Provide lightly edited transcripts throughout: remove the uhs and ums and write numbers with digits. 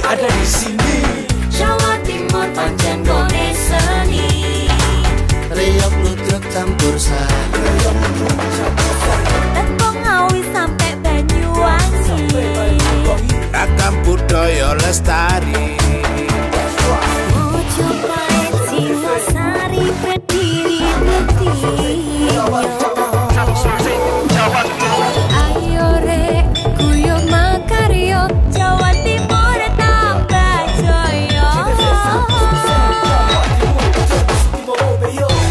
ada di sini. Jawa Timur pancen gone seni. Riok ludruk campur sari. Tembung Ngawi sampai Banyuwangi. Ragam budaya lestari. Mojopahit Singosari berdiri berdiri. Ayo rek guyo makaryo Jawa Timur tambah jaya.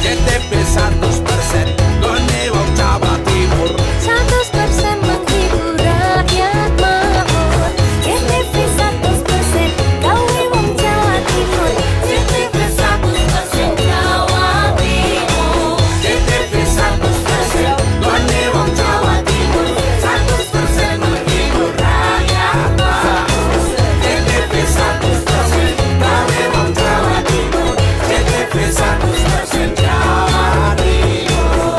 JTP 100% gone wong Jawa Timur. 100% menghibur rakyat makmur. JTP 100% gawe wong Jawa Timur. JTP 100% Jawa Timur. JTP 100% gone wong Jawa Timur. 100% menghibur rakyat makmur. JTP 100% gawe wong Jawa Timur. JTP 100% Jawa Timur.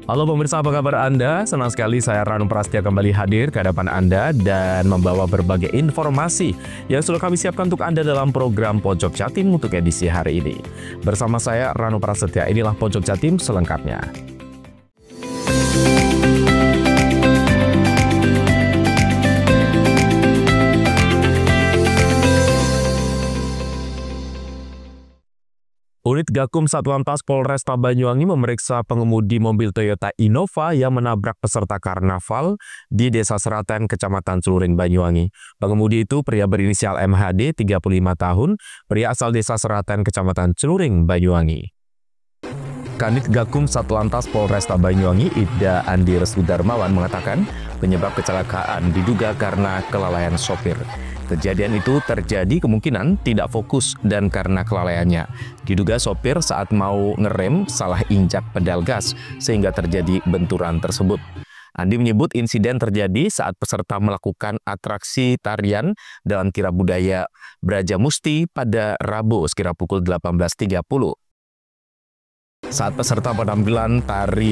Halo pemirsa, apa kabar Anda? Senang sekali saya Ranu Prastia kembali hadir ke hadapan Anda dan membawa berbagai informasi yang sudah kami siapkan untuk Anda dalam program Pojok Jatim untuk edisi hari ini. Bersama saya Ranu Prasetya, inilah Pojok Jatim selengkapnya. Unit Gakum Satlantas Polresta Banyuwangi memeriksa pengemudi mobil Toyota Innova yang menabrak peserta karnaval di Desa Seraten, Kecamatan Celuring, Banyuwangi. Pengemudi itu pria berinisial MHD, 35 tahun, pria asal Desa Seraten, Kecamatan Celuring, Banyuwangi. Kanit Gakum Satlantas Polresta Banyuwangi, Ida Andi Restu Darmawan mengatakan penyebab kecelakaan diduga karena kelalaian sopir. Kejadian itu terjadi kemungkinan tidak fokus dan karena kelalaiannya. Diduga sopir saat mau ngerem salah injak pedal gas sehingga terjadi benturan tersebut. Andi menyebut insiden terjadi saat peserta melakukan atraksi tarian dalam kirab budaya Brajamusti pada Rabu sekira pukul 18.30. Saat peserta penampilan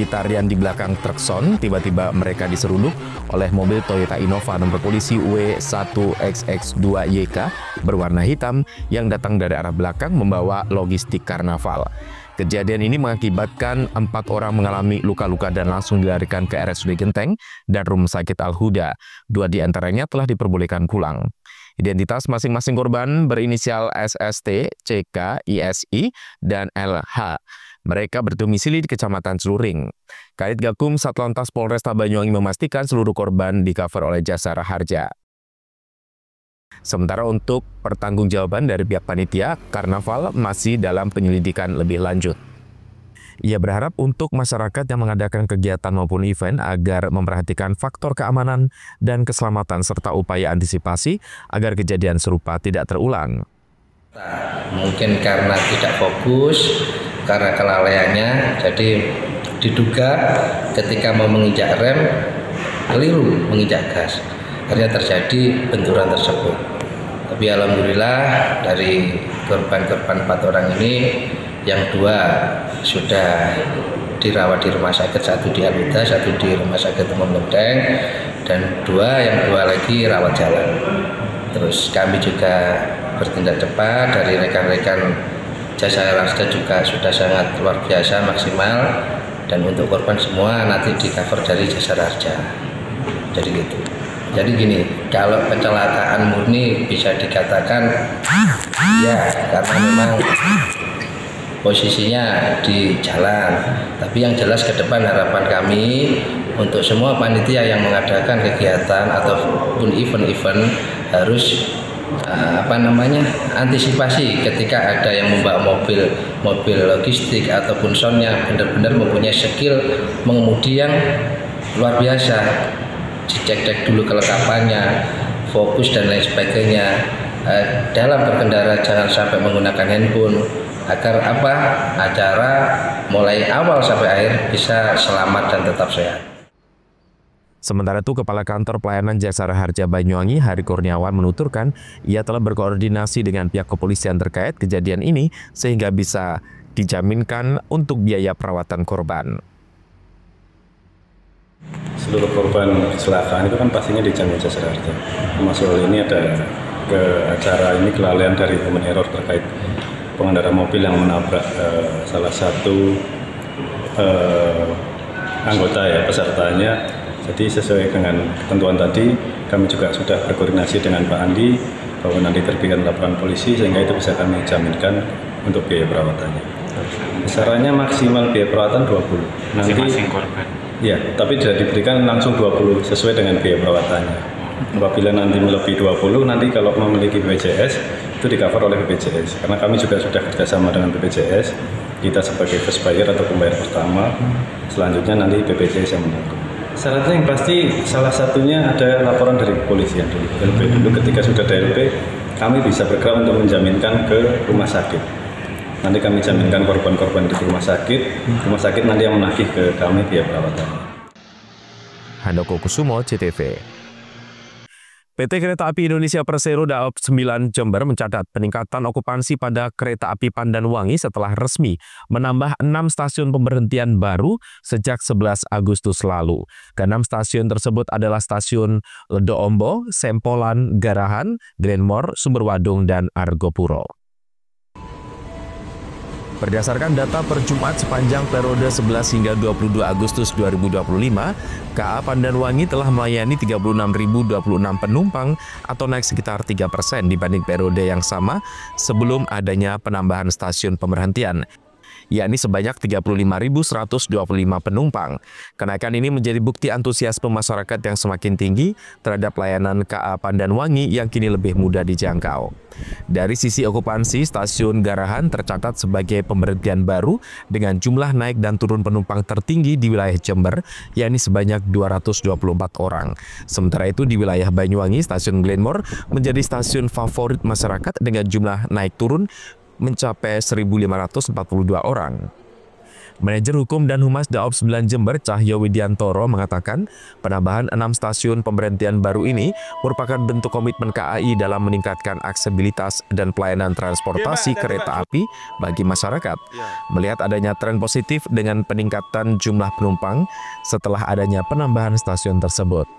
tarian di belakang trukson, tiba-tiba mereka diseruduk oleh mobil Toyota Innova nomor polisi W1XX2YK berwarna hitam yang datang dari arah belakang membawa logistik karnaval. Kejadian ini mengakibatkan 4 orang mengalami luka-luka dan langsung dilarikan ke RSUD Genteng dan Rumah Sakit Al-Huda. 2 di antaranya telah diperbolehkan pulang. Identitas masing-masing korban berinisial SST, CK, ISI, dan LH. Mereka berdomisili di Kecamatan Celuring. Kanit Gakum Satlantas Polresta Banyuwangi memastikan seluruh korban di-cover oleh jasa Raharja. Sementara untuk pertanggungjawaban dari pihak panitia, karnaval masih dalam penyelidikan lebih lanjut. Ia berharap untuk masyarakat yang mengadakan kegiatan maupun event agar memperhatikan faktor keamanan dan keselamatan serta upaya antisipasi agar kejadian serupa tidak terulang. Mungkin karena tidak fokus, karena kelalaiannya, jadi diduga ketika mau menginjak rem, keliru menginjak gas. Akhirnya terjadi benturan tersebut. Tapi alhamdulillah dari korban-korban 4 orang ini, yang 2 sudah dirawat di rumah sakit, 1 di Al-Huda, 1 di Rumah Sakit Umum Genteng, dan yang 2 lagi rawat jalan. Terus kami juga bertindak cepat dari rekan-rekan jasa Raharja juga sudah sangat luar biasa maksimal, dan untuk korban semua nanti di-cover dari jasa Raharja. Jadi gitu. Jadi gini, kalau kecelakaan murni bisa dikatakan ya karena memang posisinya di jalan. Tapi yang jelas ke depan harapan kami untuk semua panitia yang mengadakan kegiatan ataupun event-event harus antisipasi ketika ada yang membawa mobil logistik ataupun soundnya benar-benar mempunyai skill mengemudi yang luar biasa, dicek dulu kelengkapannya, fokus dan lain sebagainya. Dalam berkendara jangan sampai menggunakan handphone agar acara mulai awal sampai akhir bisa selamat dan tetap sehat. Sementara itu, Kepala Kantor Pelayanan Jasara Harja Banyuwangi, Hari Kurniawan, menuturkan ia telah berkoordinasi dengan pihak kepolisian terkait kejadian ini sehingga bisa dijaminkan untuk biaya perawatan korban. Seluruh korban kecelakaan itu kan pastinya dijamin Jasara Harja. Termasuk hal ini ada ke acara ini kelalaian dari human error terkait pengendara mobil yang menabrak salah satu anggota pesertanya. Jadi sesuai dengan ketentuan tadi, kami juga sudah berkoordinasi dengan Pak Andi bahwa nanti terbitkan laporan polisi sehingga itu bisa kami jaminkan untuk biaya perawatannya. Besarannya maksimal biaya perawatan 20. Nanti masing korban. Ya, tapi tidak diberikan langsung 20 sesuai dengan biaya perawatannya. Apabila nanti melebihi 20, nanti kalau memiliki BPJS itu di-cover oleh BPJS. Karena kami juga sudah kerjasama dengan BPJS, kita sebagai first buyer atau pembayar pertama, selanjutnya nanti BPJS yang menanggung. Syaratnya yang pasti salah satunya ada laporan dari kepolisian dulu, LP dulu. Ketika sudah ada LP, kami bisa bergerak untuk menjaminkan ke rumah sakit. Nanti kami jaminkan korban-korban di rumah sakit nanti yang menagih ke kami biaya perawatan. Handoko Kusumo, CTV. PT Kereta Api Indonesia Persero Daob 9 Jember mencatat peningkatan okupansi pada kereta api Pandanwangi setelah resmi menambah 6 stasiun pemberhentian baru sejak 11 Agustus lalu. Ke-6 stasiun tersebut adalah stasiun Ledo Ombo, Sempolan, Garahan, Glenmore, Sumberwadung, dan Argopuro. Berdasarkan data per Jumat sepanjang periode 11 hingga 22 Agustus 2025, KA Pandanwangi telah melayani 36.026 penumpang atau naik sekitar 3% dibanding periode yang sama sebelum adanya penambahan stasiun pemberhentian, yakni sebanyak 35.125 penumpang. Kenaikan ini menjadi bukti antusiasme masyarakat yang semakin tinggi terhadap layanan KA Pandanwangi yang kini lebih mudah dijangkau. Dari sisi okupansi, stasiun Garahan tercatat sebagai pemberhentian baru dengan jumlah naik dan turun penumpang tertinggi di wilayah Jember, yakni sebanyak 224 orang. Sementara itu di wilayah Banyuwangi, stasiun Glenmore menjadi stasiun favorit masyarakat dengan jumlah naik turun mencapai 1.542 orang. Manajer Hukum dan Humas Daob 9 Jember, Cahyo Widiantoro, mengatakan penambahan 6 stasiun pemberhentian baru ini merupakan bentuk komitmen KAI dalam meningkatkan aksesibilitas dan pelayanan transportasi kereta api bagi masyarakat. Melihat adanya tren positif dengan peningkatan jumlah penumpang setelah adanya penambahan stasiun tersebut.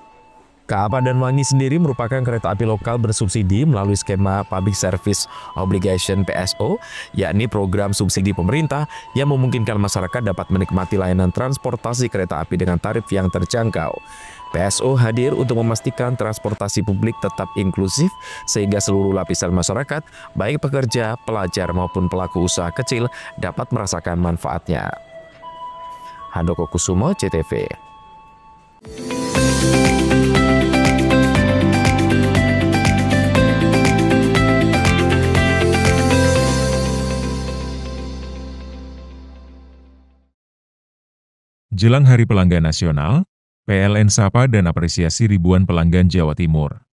KA Pandanwangi sendiri merupakan kereta api lokal bersubsidi melalui skema Public Service Obligation PSO, yakni program subsidi pemerintah yang memungkinkan masyarakat dapat menikmati layanan transportasi kereta api dengan tarif yang terjangkau. PSO hadir untuk memastikan transportasi publik tetap inklusif sehingga seluruh lapisan masyarakat, baik pekerja, pelajar maupun pelaku usaha kecil dapat merasakan manfaatnya. Handoko Kusumo, CTV. Jelang Hari Pelanggan Nasional, PLN sapa dan apresiasi ribuan pelanggan Jawa Timur.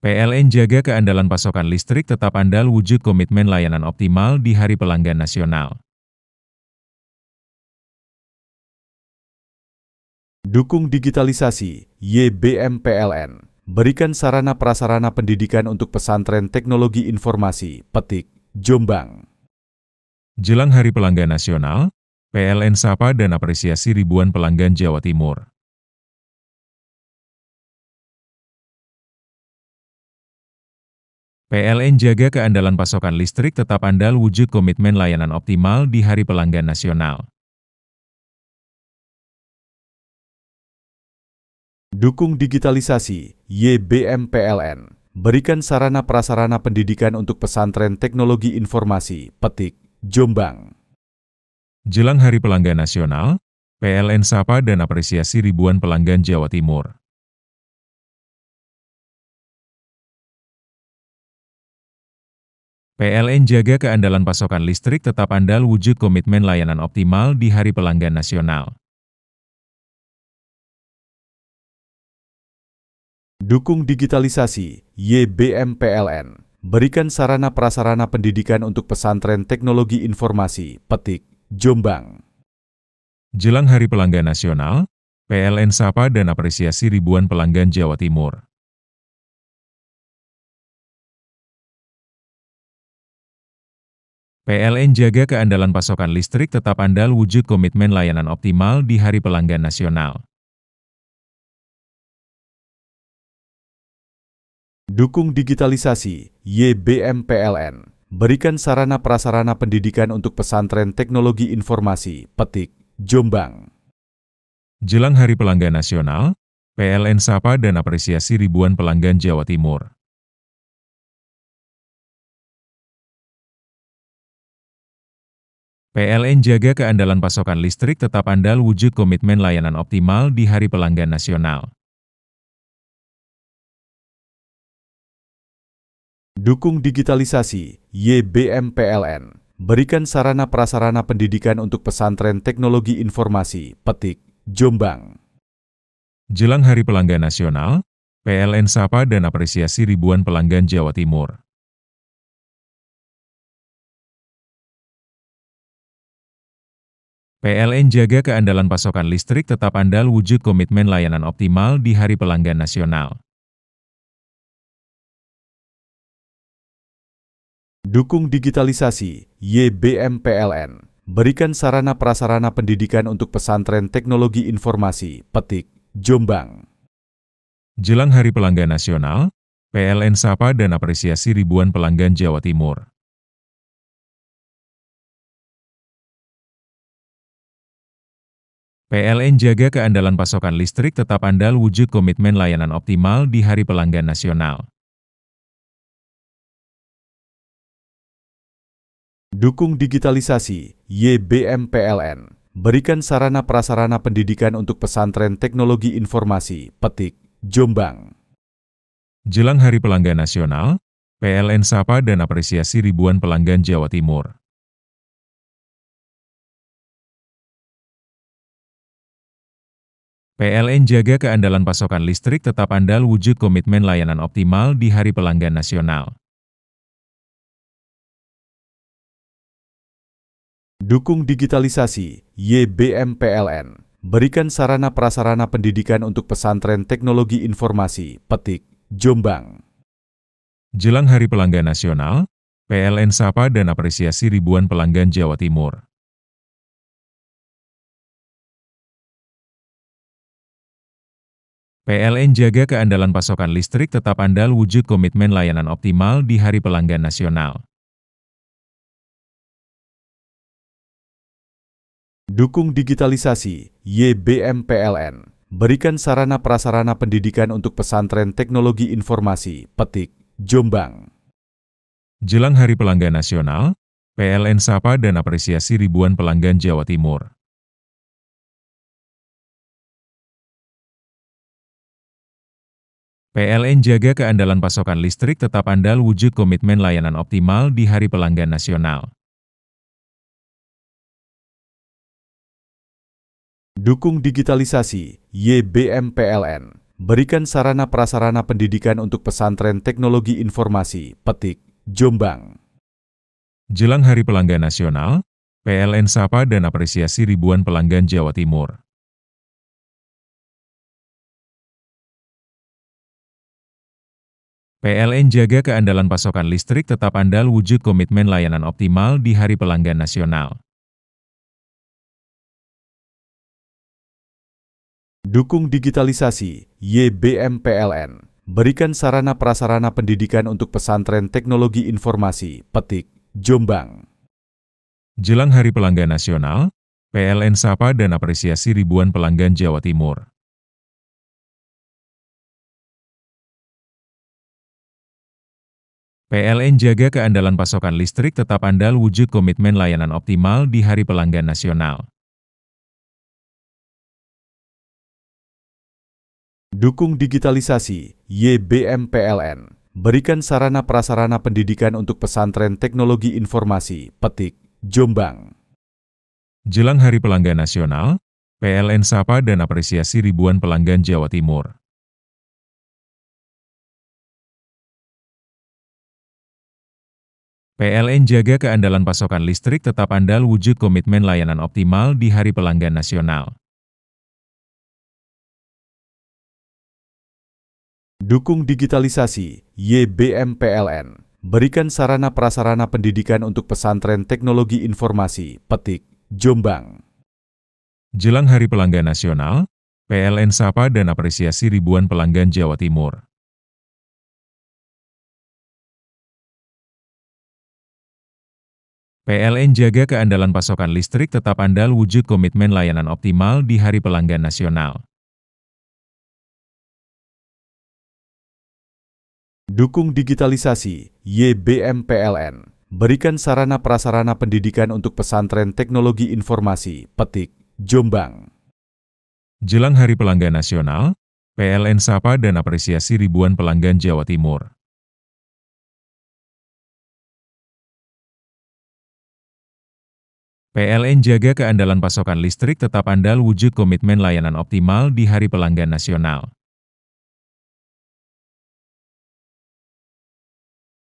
PLN jaga keandalan pasokan listrik tetap andal wujud komitmen layanan optimal di Hari Pelanggan Nasional. Dukung digitalisasi, YBM PLN. Berikan sarana prasarana pendidikan untuk pesantren teknologi informasi, Petik, Jombang. Jelang Hari Pelanggan Nasional, PLN sapa dan apresiasi ribuan pelanggan Jawa Timur. PLN jaga keandalan pasokan listrik tetap andal wujud komitmen layanan optimal di Hari Pelanggan Nasional. Dukung digitalisasi, YBM PLN. berikan sarana prasarana pendidikan untuk pesantren teknologi informasi, Petik, Jombang. Jelang Hari Pelanggan Nasional, PLN sapa dan apresiasi ribuan pelanggan Jawa Timur. PLN jaga keandalan pasokan listrik tetap andal wujud komitmen layanan optimal di Hari Pelanggan Nasional. Dukung digitalisasi, YBM PLN. Berikan sarana prasarana pendidikan untuk pesantren teknologi informasi, Petik, Jombang. Jelang Hari Pelanggan Nasional, PLN sapa dan apresiasi ribuan pelanggan Jawa Timur. PLN jaga keandalan pasokan listrik tetap andal wujud komitmen layanan optimal di Hari Pelanggan Nasional. Dukung digitalisasi, YBM PLN. Berikan sarana prasarana pendidikan untuk pesantren teknologi informasi, Petik, Jombang. Jelang Hari Pelanggan Nasional, PLN sapa dan apresiasi ribuan pelanggan Jawa Timur. PLN jaga keandalan pasokan listrik tetap andal wujud komitmen layanan optimal di Hari Pelanggan Nasional. Dukung digitalisasi, YBM PLN. Berikan sarana prasarana pendidikan untuk pesantren teknologi informasi, Petik, Jombang. Jelang Hari Pelanggan Nasional, PLN sapa dan apresiasi ribuan pelanggan Jawa Timur. PLN jaga keandalan pasokan listrik tetap andal wujud komitmen layanan optimal di Hari Pelanggan Nasional. Dukung digitalisasi, YBM PLN. Berikan sarana prasarana pendidikan untuk pesantren teknologi informasi, Petik, Jombang. Jelang Hari Pelanggan Nasional, PLN sapa dan apresiasi ribuan pelanggan Jawa Timur. PLN jaga keandalan pasokan listrik tetap andal wujud komitmen layanan optimal di Hari Pelanggan Nasional. Dukung digitalisasi, YBM PLN. Berikan sarana prasarana pendidikan untuk pesantren teknologi informasi, Petik, Jombang. Jelang Hari Pelanggan Nasional, PLN sapa dan apresiasi ribuan pelanggan Jawa Timur. PLN jaga keandalan pasokan listrik tetap andal wujud komitmen layanan optimal di Hari Pelanggan Nasional. Dukung digitalisasi, YBM PLN. Berikan sarana prasarana pendidikan untuk pesantren teknologi informasi, Petik, Jombang. Jelang Hari Pelanggan Nasional, PLN sapa dan apresiasi ribuan pelanggan Jawa Timur. PLN jaga keandalan pasokan listrik tetap andal wujud komitmen layanan optimal di Hari Pelanggan Nasional. Dukung digitalisasi, YBM PLN. Berikan sarana prasarana pendidikan untuk pesantren teknologi informasi, Petik, Jombang. Jelang Hari Pelanggan Nasional, PLN sapa dan apresiasi ribuan pelanggan Jawa Timur. PLN jaga keandalan pasokan listrik tetap andal wujud komitmen layanan optimal di Hari Pelanggan Nasional. Dukung digitalisasi, YBM PLN. Berikan sarana prasarana pendidikan untuk pesantren teknologi informasi, Petik, Jombang. Jelang Hari Pelanggan Nasional, PLN sapa dan apresiasi ribuan pelanggan Jawa Timur. PLN jaga keandalan pasokan listrik tetap andal wujud komitmen layanan optimal di Hari Pelanggan Nasional. Dukung digitalisasi, YBM PLN. Berikan sarana prasarana pendidikan untuk pesantren teknologi informasi, Petik, Jombang. Jelang Hari Pelanggan Nasional, PLN sapa dan apresiasi ribuan pelanggan Jawa Timur. PLN jaga keandalan pasokan listrik tetap andal wujud komitmen layanan optimal di Hari Pelanggan Nasional. Dukung digitalisasi, YBM PLN. Berikan sarana prasarana pendidikan untuk pesantren teknologi informasi, Petik, Jombang. Jelang Hari Pelanggan Nasional, PLN sapa dan apresiasi ribuan pelanggan Jawa Timur. PLN jaga keandalan pasokan listrik tetap andal wujud komitmen layanan optimal di Hari Pelanggan Nasional. Dukung digitalisasi, YBM PLN. Berikan sarana prasarana pendidikan untuk pesantren teknologi informasi, Petik, Jombang. Jelang Hari Pelanggan Nasional, PLN sapa dan apresiasi ribuan pelanggan Jawa Timur. PLN jaga keandalan pasokan listrik tetap andal wujud komitmen layanan optimal di Hari Pelanggan Nasional. Dukung digitalisasi, YBM PLN. Berikan sarana prasarana pendidikan untuk pesantren teknologi informasi, Petik, Jombang. Jelang Hari Pelanggan Nasional, PLN sapa dan apresiasi ribuan pelanggan Jawa Timur. PLN jaga keandalan pasokan listrik tetap andal wujud komitmen layanan optimal di Hari Pelanggan Nasional.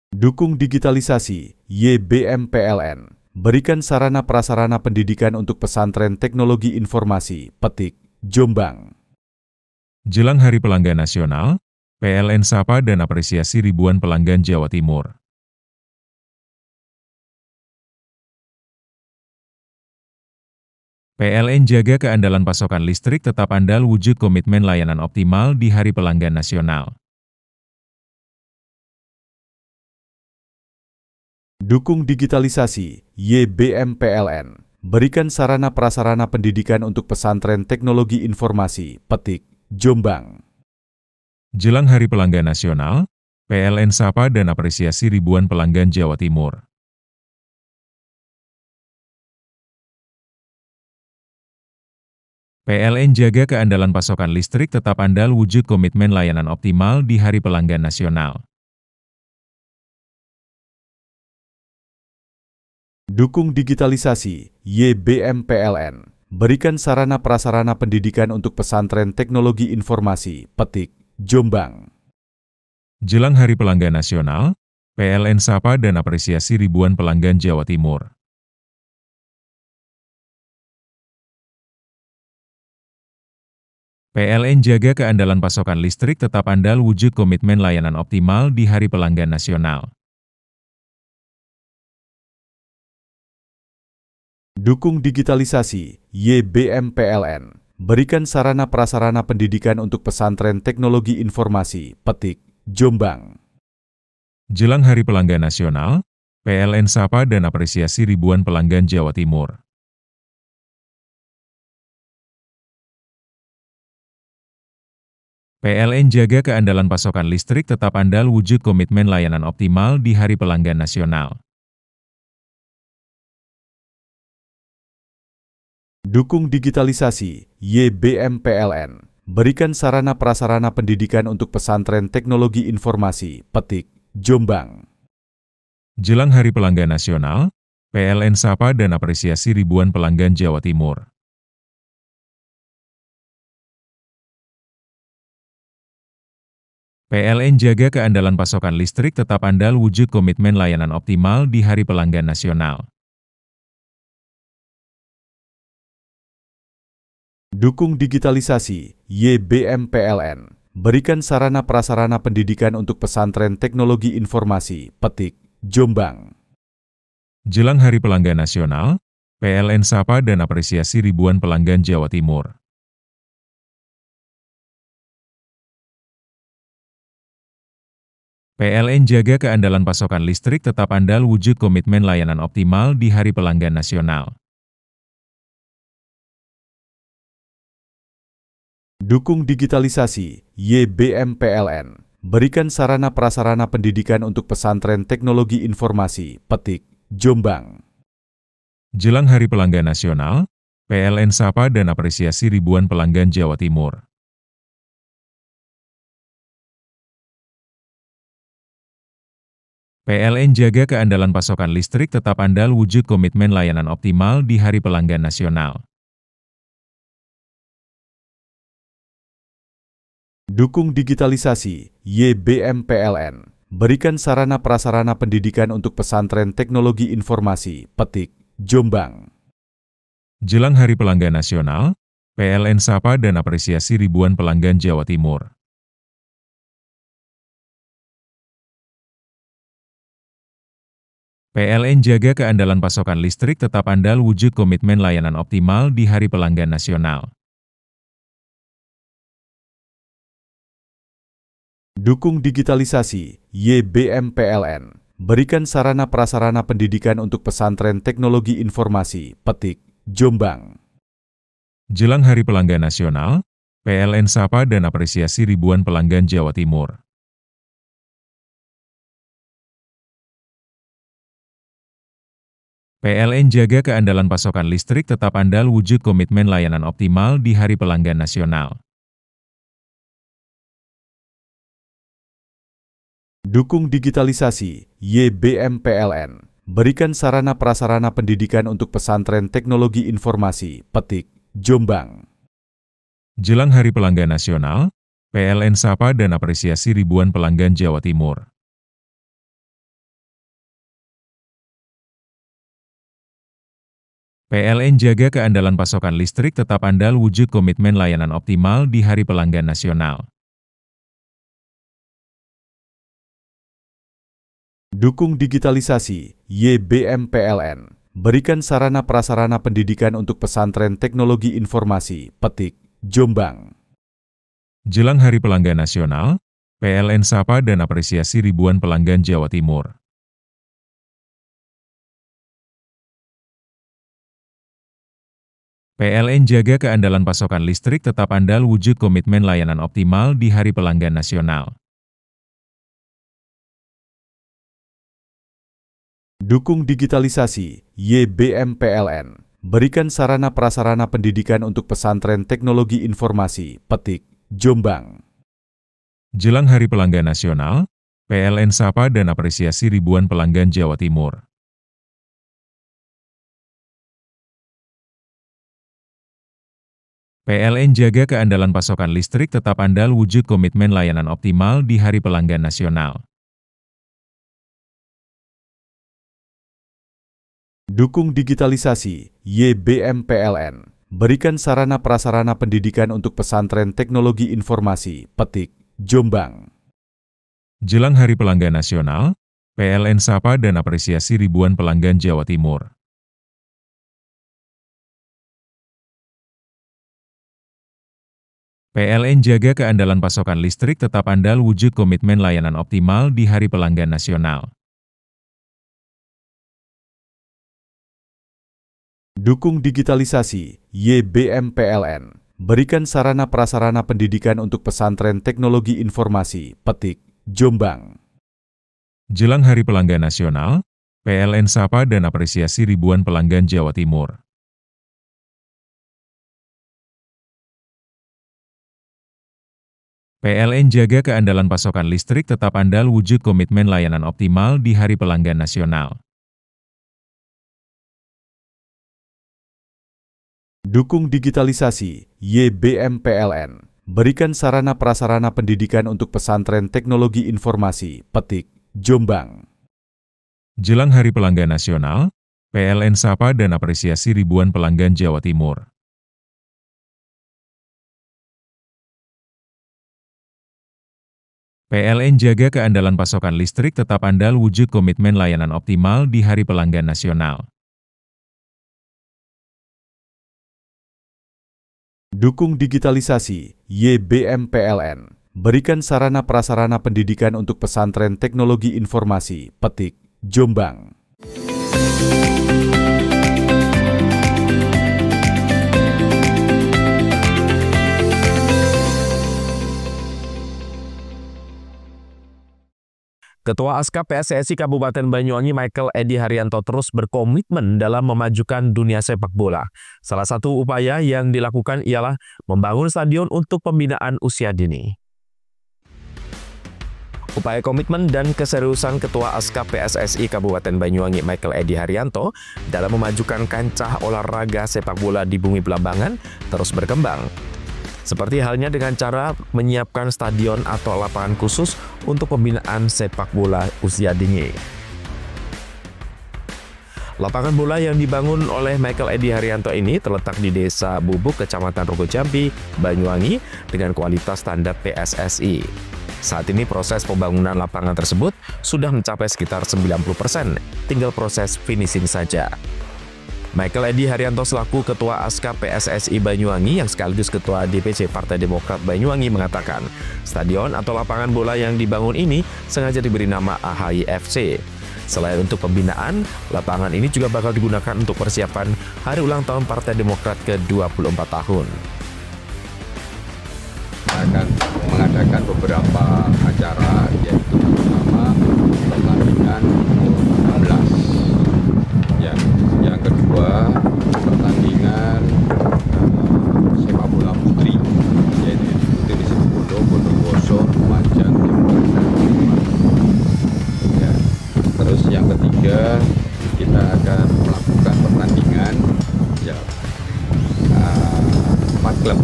Dukung digitalisasi, YBM PLN. Berikan sarana prasarana pendidikan untuk pesantren teknologi informasi, Petik, Jombang. Jelang Hari Pelanggan Nasional, PLN sapa dan apresiasi ribuan pelanggan Jawa Timur. PLN jaga keandalan pasokan listrik tetap andal wujud komitmen layanan optimal di Hari Pelanggan Nasional. Dukung digitalisasi, YBM PLN. Berikan sarana prasarana pendidikan untuk pesantren teknologi informasi, Petik, Jombang. Jelang Hari Pelanggan Nasional, PLN sapa dan apresiasi ribuan pelanggan Jawa Timur. PLN jaga keandalan pasokan listrik tetap andal wujud komitmen layanan optimal di Hari Pelanggan Nasional. Dukung digitalisasi, YBM PLN. Berikan sarana prasarana pendidikan untuk pesantren teknologi informasi, Petik, Jombang. Jelang Hari Pelanggan Nasional, PLN sapa dan apresiasi ribuan pelanggan Jawa Timur. PLN jaga keandalan pasokan listrik tetap andal wujud komitmen layanan optimal di Hari Pelanggan Nasional. Dukung digitalisasi, YBM PLN. Berikan sarana prasarana pendidikan untuk pesantren teknologi informasi, Petik, Jombang. Jelang Hari Pelanggan Nasional, PLN sapa dan apresiasi ribuan pelanggan Jawa Timur. PLN jaga keandalan pasokan listrik tetap andal wujud komitmen layanan optimal di Hari Pelanggan Nasional. Dukung digitalisasi, YBM PLN. Berikan sarana prasarana pendidikan untuk pesantren teknologi informasi, Petik, Jombang. Jelang Hari Pelanggan Nasional, PLN sapa dan apresiasi ribuan pelanggan Jawa Timur. PLN jaga keandalan pasokan listrik tetap andal wujud komitmen layanan optimal di Hari Pelanggan Nasional. Dukung digitalisasi, YBM PLN. Berikan sarana prasarana pendidikan untuk pesantren teknologi informasi, Petik, Jombang. Jelang Hari Pelanggan Nasional, PLN sapa dan apresiasi ribuan pelanggan Jawa Timur. PLN jaga keandalan pasokan listrik tetap andal wujud komitmen layanan optimal di Hari Pelanggan Nasional. Dukung digitalisasi, YBM PLN. berikan sarana prasarana pendidikan untuk pesantren teknologi informasi, Petik, Jombang. Jelang Hari Pelanggan Nasional, PLN sapa dan apresiasi ribuan pelanggan Jawa Timur. PLN jaga keandalan pasokan listrik tetap andal wujud komitmen layanan optimal di Hari Pelanggan Nasional. Dukung digitalisasi, YBM PLN. Berikan sarana prasarana pendidikan untuk pesantren teknologi informasi, Petik, Jombang. Jelang Hari Pelanggan Nasional, PLN sapa dan apresiasi ribuan pelanggan Jawa Timur. PLN jaga keandalan pasokan listrik tetap andal wujud komitmen layanan optimal di Hari Pelanggan Nasional. Dukung digitalisasi, YBM PLN. Berikan sarana prasarana pendidikan untuk pesantren teknologi informasi, Petik, Jombang. Jelang Hari Pelanggan Nasional, PLN sapa dan apresiasi ribuan pelanggan Jawa Timur. PLN jaga keandalan pasokan listrik tetap andal wujud komitmen layanan optimal di Hari Pelanggan Nasional. Dukung digitalisasi, YBM PLN. Berikan sarana prasarana pendidikan untuk pesantren teknologi informasi, Petik, Jombang. Jelang Hari Pelanggan Nasional, PLN sapa dan apresiasi ribuan pelanggan Jawa Timur. PLN jaga keandalan pasokan listrik tetap andal wujud komitmen layanan optimal di Hari Pelanggan Nasional. Dukung digitalisasi, YBM PLN. Berikan sarana prasarana pendidikan untuk pesantren teknologi informasi, Petik, Jombang. Jelang Hari Pelanggan Nasional, PLN sapa dan apresiasi ribuan pelanggan Jawa Timur. PLN jaga keandalan pasokan listrik tetap andal wujud komitmen layanan optimal di Hari Pelanggan Nasional. Dukung digitalisasi, YBM PLN. Berikan sarana prasarana pendidikan untuk pesantren teknologi informasi, Petik, Jombang. Jelang Hari Pelanggan Nasional, PLN sapa dan apresiasi ribuan pelanggan Jawa Timur. PLN jaga keandalan pasokan listrik tetap andal wujud komitmen layanan optimal di Hari Pelanggan Nasional. Dukung digitalisasi, YBM PLN. Berikan sarana prasarana pendidikan untuk pesantren teknologi informasi, Petik, Jombang. Jelang Hari Pelanggan Nasional, PLN sapa dan apresiasi ribuan pelanggan Jawa Timur. PLN jaga keandalan pasokan listrik tetap andal wujud komitmen layanan optimal di Hari Pelanggan Nasional. Dukung digitalisasi, YBM PLN. Berikan sarana prasarana pendidikan untuk pesantren teknologi informasi, Petik, Jombang. Jelang Hari Pelanggan Nasional, PLN sapa dan apresiasi ribuan pelanggan Jawa Timur. PLN jaga keandalan pasokan listrik tetap andal wujud komitmen layanan optimal di Hari Pelanggan Nasional. Dukung digitalisasi, YBM PLN. Berikan sarana prasarana pendidikan untuk pesantren teknologi informasi, Petik, Jombang. Jelang Hari Pelanggan Nasional, PLN sapa dan apresiasi ribuan pelanggan Jawa Timur. PLN jaga keandalan pasokan listrik tetap andal wujud komitmen layanan optimal di Hari Pelanggan Nasional. Dukung digitalisasi, YBM PLN. Berikan sarana prasarana pendidikan untuk pesantren teknologi informasi, Petik, Jombang. Ketua Aska PSSI Kabupaten Banyuwangi Michael Edi Haryanto terus berkomitmen dalam memajukan dunia sepak bola. Salah satu upaya yang dilakukan ialah membangun stadion untuk pembinaan usia dini. Upaya komitmen dan keseriusan Ketua Aska PSSI Kabupaten Banyuwangi Michael Edi Haryanto dalam memajukan kancah olahraga sepak bola di Bumi Belambangan terus berkembang. Seperti halnya dengan cara menyiapkan stadion atau lapangan khusus untuk pembinaan sepak bola usia dini. Lapangan bola yang dibangun oleh Michael Edi Haryanto ini terletak di Desa Bubuk, Kecamatan Rogojampi, Banyuwangi dengan kualitas standar PSSI. Saat ini proses pembangunan lapangan tersebut sudah mencapai sekitar 90%, tinggal proses finishing saja. Michael Edi Haryanto selaku Ketua Aska PSSI Banyuwangi yang sekaligus Ketua DPC Partai Demokrat Banyuwangi mengatakan, stadion atau lapangan bola yang dibangun ini sengaja diberi nama AHY FC. Selain untuk pembinaan, lapangan ini juga bakal digunakan untuk persiapan Hari Ulang Tahun Partai Demokrat ke-24 tahun. Akan mengadakan beberapa acara, yaitu pertama pertandingan U16. Yang kedua pertandingan sepak bola putri, yaitu di Situbondo, Bondowoso, Lumajang, ya. Terus yang ketiga kita akan melakukan pertandingan 4 klub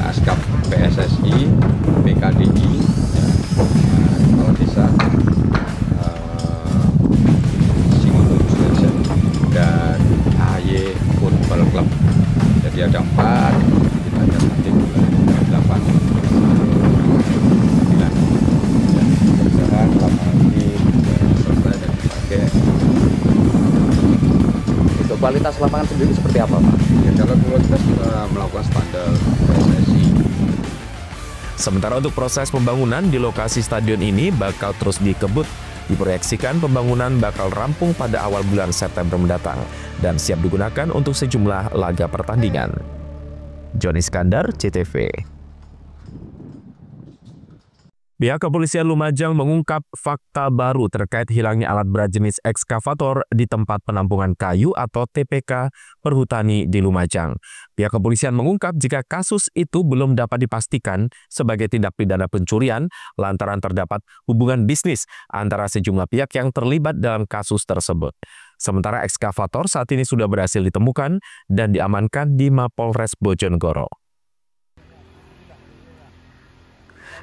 Aska PSSI, PKDI, ya, Kepala Desa, dan AHY Football Club. Jadi ada 4, kita akan nanti bulan 8 9. Mudah-mudahan lapangan ini selesai dan dipakai. Untuk kualitas lapangan sendiri seperti apa, Pak? Ya, kalau kualitas kita melakukan standar PSSI. Sementara untuk proses pembangunan di lokasi stadion ini bakal terus dikebut. Diproyeksikan pembangunan bakal rampung pada awal bulan September mendatang dan siap digunakan untuk sejumlah laga pertandingan. Joni Iskandar, CTV. Pihak kepolisian Lumajang mengungkap fakta baru terkait hilangnya alat berat jenis ekskavator di tempat penampungan kayu atau TPK perhutani di Lumajang. Pihak kepolisian mengungkap jika kasus itu belum dapat dipastikan sebagai tindak pidana pencurian lantaran terdapat hubungan bisnis antara sejumlah pihak yang terlibat dalam kasus tersebut. Sementara ekskavator saat ini sudah berhasil ditemukan dan diamankan di Mapolres Bojonegoro.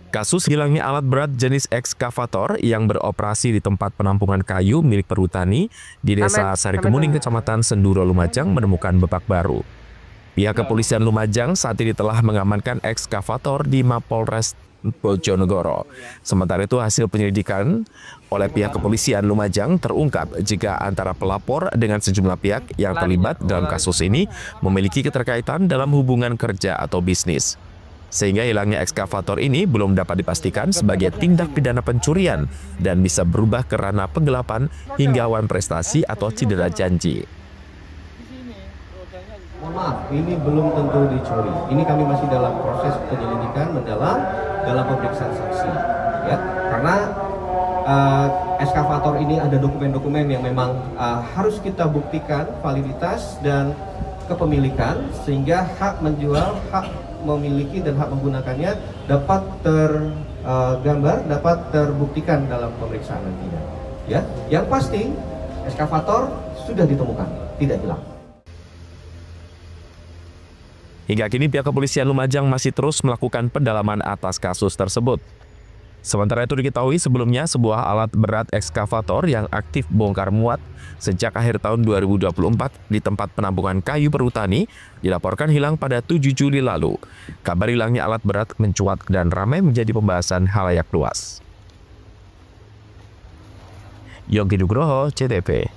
Kasus hilangnya alat berat jenis ekskavator yang beroperasi di tempat penampungan kayu milik perhutani di Desa Sarikemuning, Kecamatan Senduro, Lumajang menemukan babak baru. Pihak kepolisian Lumajang saat ini telah mengamankan ekskavator di Mapolres Bojonegoro. Sementara itu hasil penyelidikan oleh pihak kepolisian Lumajang terungkap jika antara pelapor dengan sejumlah pihak yang terlibat dalam kasus ini memiliki keterkaitan dalam hubungan kerja atau bisnis. Sehingga hilangnya ekskavator ini belum dapat dipastikan sebagai tindak pidana pencurian dan bisa berubah ke ranah penggelapan hingga wan prestasi atau cedera janji. Mohon maaf, ini belum tentu dicuri. Ini kami masih dalam proses penyelidikan mendalam dalam pemeriksaan saksi, ya. Karena ekskavator ini ada dokumen-dokumen yang memang harus kita buktikan validitas dan kepemilikan sehingga hak menjual, hak memiliki dan hak menggunakannya dapat tergambar, dapat terbuktikan dalam pemeriksaan nantinya. Ya, yang pasti ekskavator sudah ditemukan, tidak hilang. Hingga kini pihak kepolisian Lumajang masih terus melakukan pendalaman atas kasus tersebut. Sementara itu diketahui sebelumnya sebuah alat berat ekskavator yang aktif bongkar muat sejak akhir tahun 2024 di tempat penampungan kayu perhutani dilaporkan hilang pada 7 Juli lalu. Kabar hilangnya alat berat mencuat dan ramai menjadi pembahasan halayak luas. Yogi Nugroho, CTV.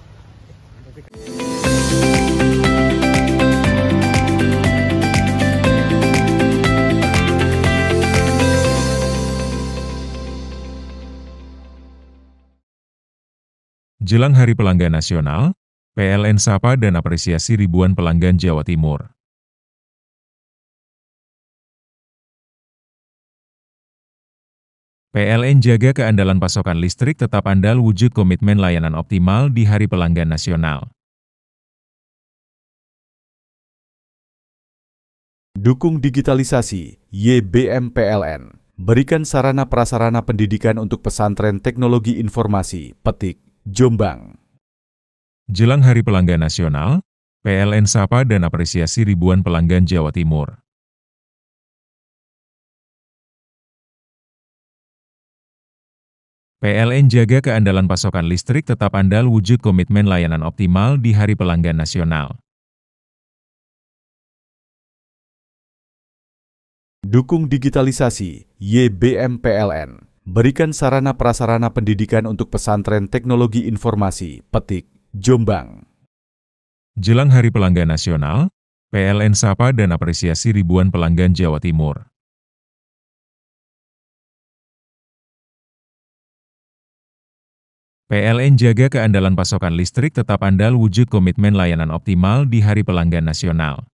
Jelang Hari Pelanggan Nasional, PLN sapa dan apresiasi ribuan pelanggan Jawa Timur. PLN jaga keandalan pasokan listrik tetap andal wujud komitmen layanan optimal di Hari Pelanggan Nasional. Dukung digitalisasi, YBM PLN. Berikan sarana prasarana pendidikan untuk pesantren teknologi informasi, Petik, Jombang. Jelang Hari Pelanggan Nasional, PLN sapa dan apresiasi ribuan pelanggan Jawa Timur. PLN jaga keandalan pasokan listrik tetap andal wujud komitmen layanan optimal di Hari Pelanggan Nasional. Dukung digitalisasi, YBM PLN. Berikan sarana prasarana pendidikan untuk pesantren teknologi informasi, Petik, Jombang. Jelang Hari Pelanggan Nasional, PLN sapa dan apresiasi ribuan pelanggan Jawa Timur. PLN jaga keandalan pasokan listrik tetap andal wujud komitmen layanan optimal di Hari Pelanggan Nasional.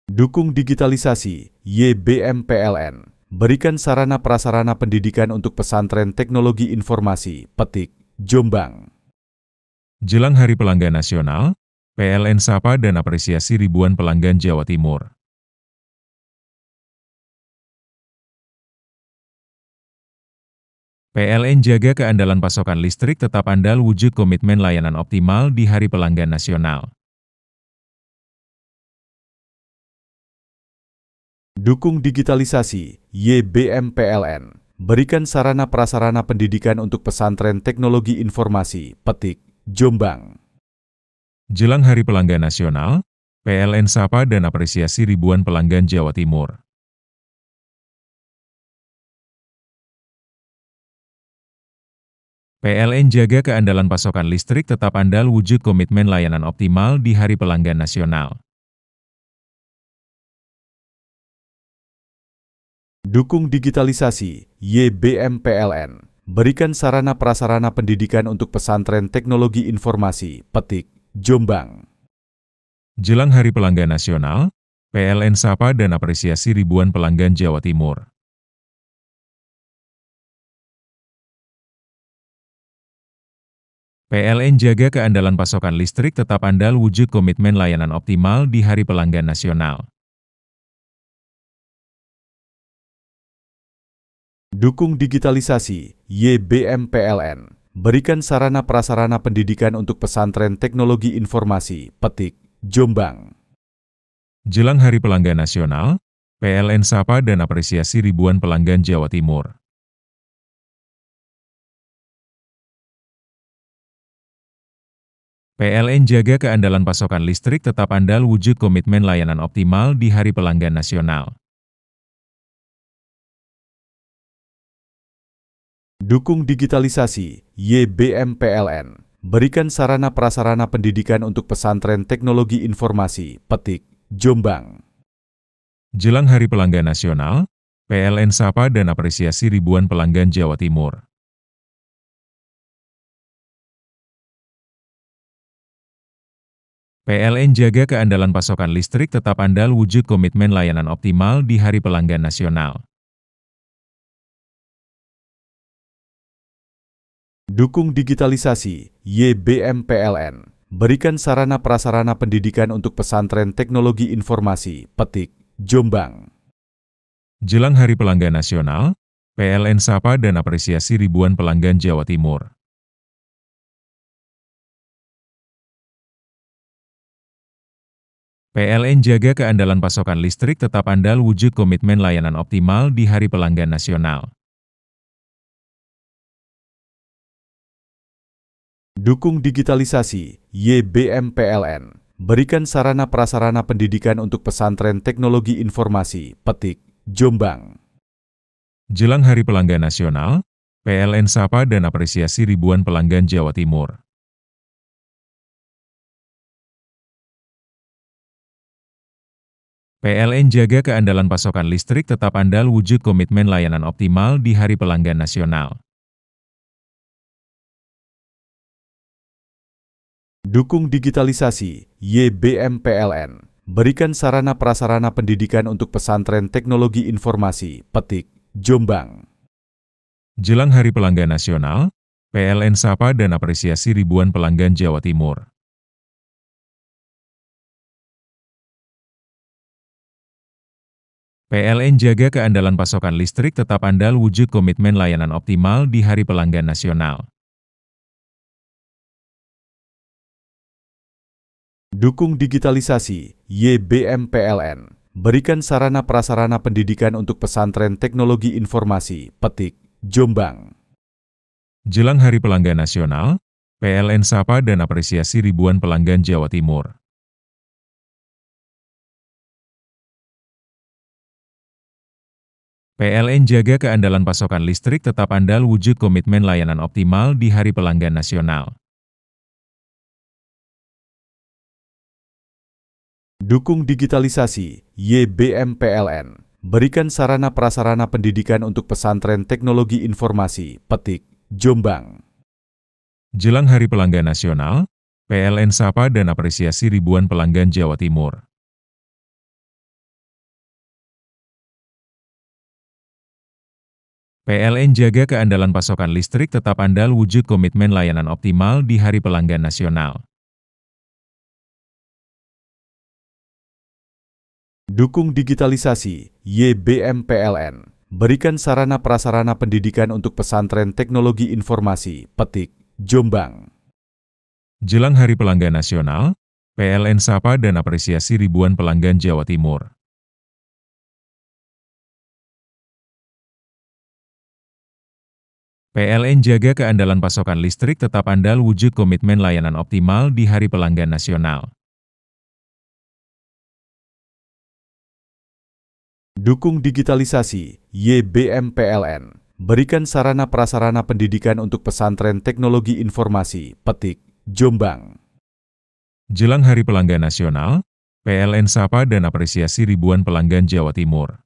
Dukung digitalisasi, YBM PLN. Berikan sarana prasarana pendidikan untuk pesantren teknologi informasi, Petik, Jombang. Jelang Hari Pelanggan Nasional, PLN sapa dan apresiasi ribuan pelanggan Jawa Timur. PLN jaga keandalan pasokan listrik tetap andal wujud komitmen layanan optimal di Hari Pelanggan Nasional. Dukung digitalisasi, YBM PLN. Berikan sarana prasarana pendidikan untuk pesantren teknologi informasi, Petik, Jombang. Jelang Hari Pelanggan Nasional, PLN sapa dan apresiasi ribuan pelanggan Jawa Timur. PLN jaga keandalan pasokan listrik tetap andal wujud komitmen layanan optimal di Hari Pelanggan Nasional. Dukung digitalisasi, YBM PLN. Berikan sarana prasarana pendidikan untuk pesantren teknologi informasi, Petik, Jombang. Jelang Hari Pelanggan Nasional, PLN sapa dan apresiasi ribuan pelanggan Jawa Timur. PLN jaga keandalan pasokan listrik tetap andal wujud komitmen layanan optimal di Hari Pelanggan Nasional. Dukung digitalisasi, YBM PLN. Berikan sarana prasarana pendidikan untuk pesantren teknologi informasi, Petik, Jombang. Jelang Hari Pelanggan Nasional, PLN sapa dan apresiasi ribuan pelanggan Jawa Timur. PLN jaga keandalan pasokan listrik tetap andal wujud komitmen layanan optimal di Hari Pelanggan Nasional. Dukung digitalisasi, YBM PLN. Berikan sarana prasarana pendidikan untuk pesantren teknologi informasi, Petik, Jombang. Jelang Hari Pelanggan Nasional, PLN sapa dan apresiasi ribuan pelanggan Jawa Timur. PLN jaga keandalan pasokan listrik tetap andal wujud komitmen layanan optimal di Hari Pelanggan Nasional. Dukung digitalisasi, YBM PLN. Berikan sarana prasarana pendidikan untuk pesantren teknologi informasi, Petik, Jombang. Jelang Hari Pelanggan Nasional, PLN sapa dan apresiasi ribuan pelanggan Jawa Timur. PLN jaga keandalan pasokan listrik tetap andal wujud komitmen layanan optimal di Hari Pelanggan Nasional. Dukung digitalisasi, YBM PLN. Berikan sarana prasarana pendidikan untuk pesantren teknologi informasi, Petik, Jombang. Jelang Hari Pelanggan Nasional, PLN sapa dan apresiasi ribuan pelanggan Jawa Timur. PLN jaga keandalan pasokan listrik tetap andal wujud komitmen layanan optimal di Hari Pelanggan Nasional. Dukung digitalisasi, YBM PLN. berikan sarana prasarana pendidikan untuk pesantren teknologi informasi, Petik, Jombang. Jelang Hari Pelanggan Nasional, PLN sapa dan apresiasi ribuan pelanggan Jawa Timur. PLN jaga keandalan pasokan listrik tetap andal wujud komitmen layanan optimal di Hari Pelanggan Nasional. Dukung digitalisasi, YBM PLN. Berikan sarana prasarana pendidikan untuk pesantren teknologi informasi, Petik, Jombang. Jelang Hari Pelanggan Nasional, PLN sapa dan apresiasi ribuan pelanggan Jawa Timur. PLN jaga keandalan pasokan listrik tetap andal wujud komitmen layanan optimal di Hari Pelanggan Nasional. Dukung digitalisasi, YBM PLN. Berikan sarana prasarana pendidikan untuk pesantren teknologi informasi, Petik, Jombang. Jelang Hari Pelanggan Nasional, PLN sapa dan apresiasi ribuan pelanggan Jawa Timur. PLN jaga keandalan pasokan listrik tetap andal wujud komitmen layanan optimal di Hari Pelanggan Nasional. Dukung digitalisasi, YBM PLN. Berikan sarana prasarana pendidikan untuk pesantren teknologi informasi, Petik, Jombang. Jelang Hari Pelanggan Nasional, PLN sapa dan apresiasi ribuan pelanggan Jawa Timur. PLN jaga keandalan pasokan listrik tetap andal wujud komitmen layanan optimal di Hari Pelanggan Nasional. Dukung digitalisasi, YBM PLN. Berikan sarana prasarana pendidikan untuk pesantren teknologi informasi, Petik, Jombang. Jelang Hari Pelanggan Nasional, PLN sapa dan apresiasi ribuan pelanggan Jawa Timur.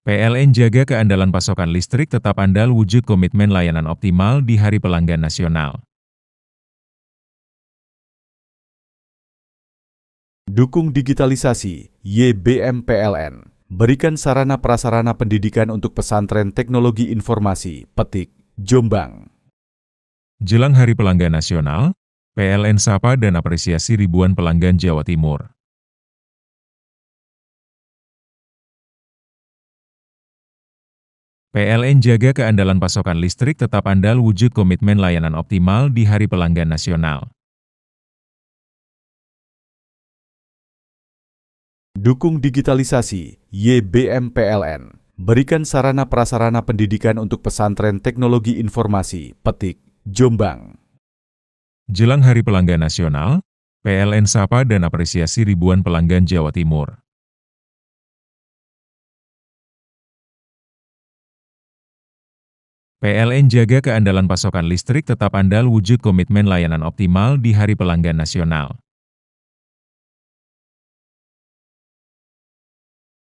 PLN jaga keandalan pasokan listrik tetap andal wujud komitmen layanan optimal di Hari Pelanggan Nasional. Dukung digitalisasi, YBM PLN. Berikan sarana prasarana pendidikan untuk pesantren teknologi informasi, Petik, Jombang. Jelang Hari Pelanggan Nasional, PLN sapa dan apresiasi ribuan pelanggan Jawa Timur. PLN jaga keandalan pasokan listrik tetap andal wujud komitmen layanan optimal di Hari Pelanggan Nasional. Dukung digitalisasi, YBM PLN. Berikan sarana prasarana pendidikan untuk pesantren teknologi informasi, Petik, Jombang. Jelang Hari Pelanggan Nasional, PLN sapa dan apresiasi ribuan pelanggan Jawa Timur. PLN jaga keandalan pasokan listrik tetap andal wujud komitmen layanan optimal di Hari Pelanggan Nasional.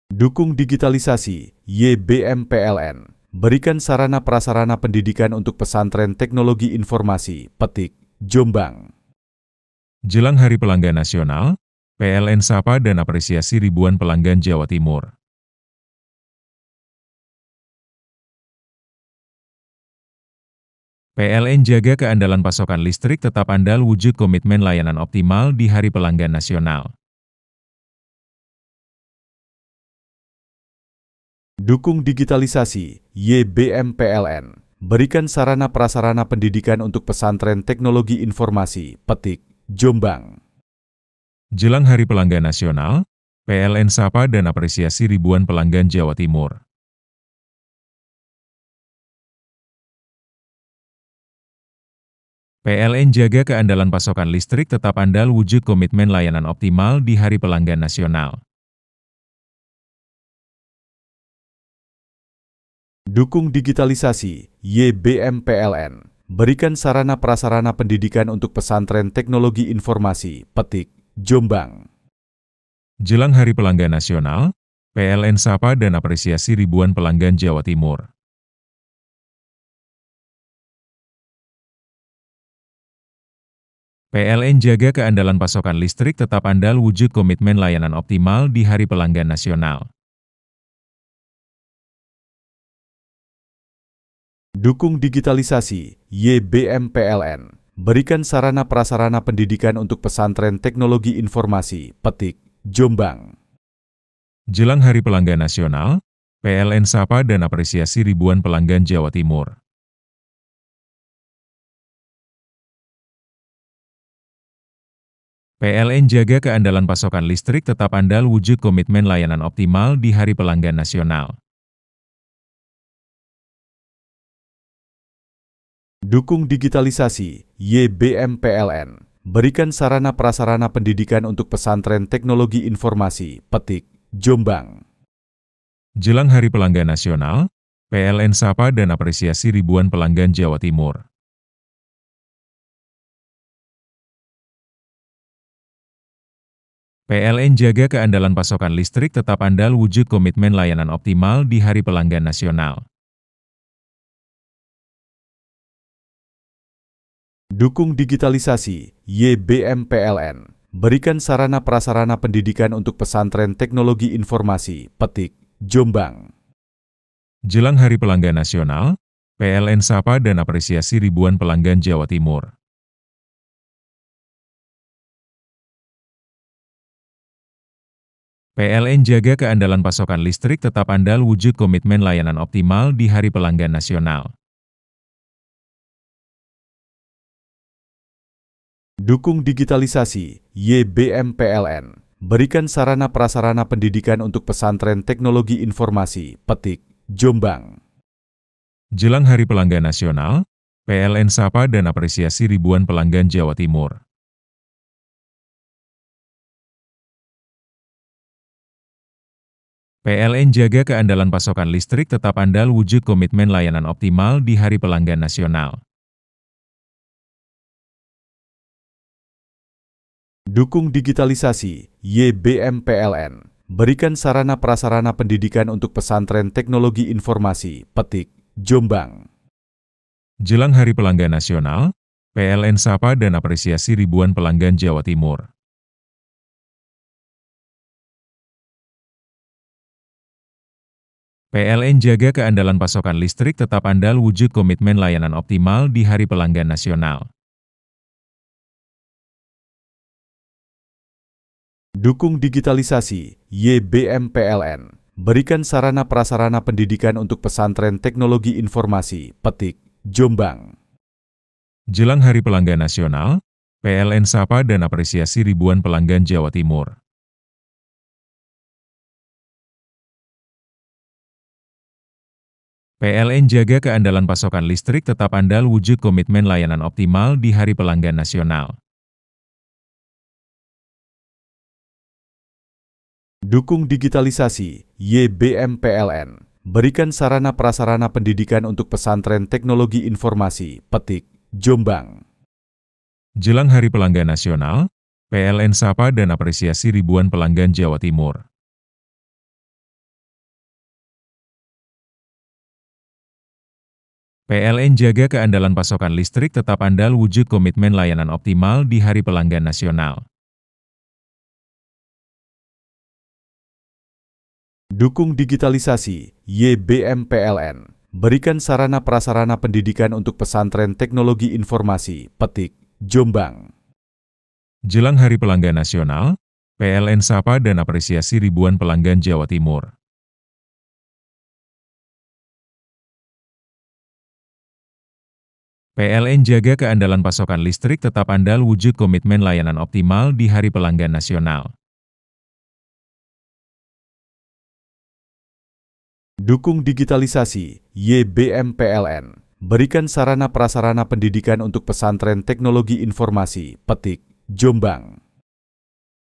Dukung digitalisasi, YBM PLN. Berikan sarana prasarana pendidikan untuk pesantren teknologi informasi, Petik, Jombang. Jelang Hari Pelanggan Nasional, PLN sapa dan apresiasi ribuan pelanggan Jawa Timur. PLN jaga keandalan pasokan listrik tetap andal wujud komitmen layanan optimal di Hari Pelanggan Nasional. Dukung digitalisasi, YBM PLN. Berikan sarana prasarana pendidikan untuk pesantren teknologi informasi, Petik, Jombang. Jelang Hari Pelanggan Nasional, PLN sapa dan apresiasi ribuan pelanggan Jawa Timur. PLN jaga keandalan pasokan listrik tetap andal wujud komitmen layanan optimal di Hari Pelanggan Nasional. Dukung digitalisasi, YBM PLN. Berikan sarana prasarana pendidikan untuk pesantren teknologi informasi, Petik, Jombang. Jelang Hari Pelanggan Nasional, PLN sapa dan apresiasi ribuan pelanggan Jawa Timur. PLN jaga keandalan pasokan listrik tetap andal wujud komitmen layanan optimal di Hari Pelanggan Nasional. Dukung digitalisasi, YBM PLN. Berikan sarana prasarana pendidikan untuk pesantren teknologi informasi, Petik, Jombang. Jelang Hari Pelanggan Nasional, PLN sapa dan apresiasi ribuan pelanggan Jawa Timur. PLN jaga keandalan pasokan listrik tetap andal wujud komitmen layanan optimal di Hari Pelanggan Nasional. Dukung digitalisasi, YBM PLN. Berikan sarana prasarana pendidikan untuk pesantren teknologi informasi, Petik, Jombang. Jelang Hari Pelanggan Nasional, PLN sapa dan apresiasi ribuan pelanggan Jawa Timur. PLN jaga keandalan pasokan listrik tetap andal wujud komitmen layanan optimal di Hari Pelanggan Nasional. Dukung digitalisasi, YBM PLN. Berikan sarana prasarana pendidikan untuk pesantren teknologi informasi, Petik, Jombang. Jelang Hari Pelanggan Nasional, PLN sapa dan apresiasi ribuan pelanggan Jawa Timur. PLN jaga keandalan pasokan listrik tetap andal wujud komitmen layanan optimal di Hari Pelanggan Nasional. Dukung digitalisasi, YBM PLN. Berikan sarana prasarana pendidikan untuk pesantren teknologi informasi, Petik, Jombang. Jelang Hari Pelanggan Nasional, PLN sapa dan apresiasi ribuan pelanggan Jawa Timur. PLN jaga keandalan pasokan listrik tetap andal wujud komitmen layanan optimal di Hari Pelanggan Nasional. Dukung digitalisasi, YBM PLN. Berikan sarana prasarana pendidikan untuk pesantren teknologi informasi, Petik, Jombang. Jelang Hari Pelanggan Nasional, PLN sapa dan apresiasi ribuan pelanggan Jawa Timur. PLN jaga keandalan pasokan listrik tetap andal wujud komitmen layanan optimal di Hari Pelanggan Nasional. Dukung digitalisasi, YBM PLN. Berikan sarana prasarana pendidikan untuk pesantren teknologi informasi, Petik, Jombang. Jelang Hari Pelanggan Nasional, PLN sapa dan apresiasi ribuan pelanggan Jawa Timur. PLN jaga keandalan pasokan listrik tetap andal wujud komitmen layanan optimal di Hari Pelanggan Nasional. Dukung digitalisasi, YBM PLN. Berikan sarana prasarana pendidikan untuk pesantren teknologi informasi, Petik, Jombang. Jelang Hari Pelanggan Nasional, PLN sapa dan apresiasi ribuan pelanggan Jawa Timur. PLN jaga keandalan pasokan listrik tetap andal wujud komitmen layanan optimal di Hari Pelanggan Nasional. Dukung digitalisasi, YBM PLN. Berikan sarana prasarana pendidikan untuk pesantren teknologi informasi, Petik, Jombang. Jelang Hari Pelanggan Nasional, PLN sapa dan apresiasi ribuan pelanggan Jawa Timur. PLN jaga keandalan pasokan listrik tetap andal wujud komitmen layanan optimal di Hari Pelanggan Nasional. Dukung digitalisasi, YBM PLN. Berikan sarana prasarana pendidikan untuk pesantren teknologi informasi, Petik, Jombang.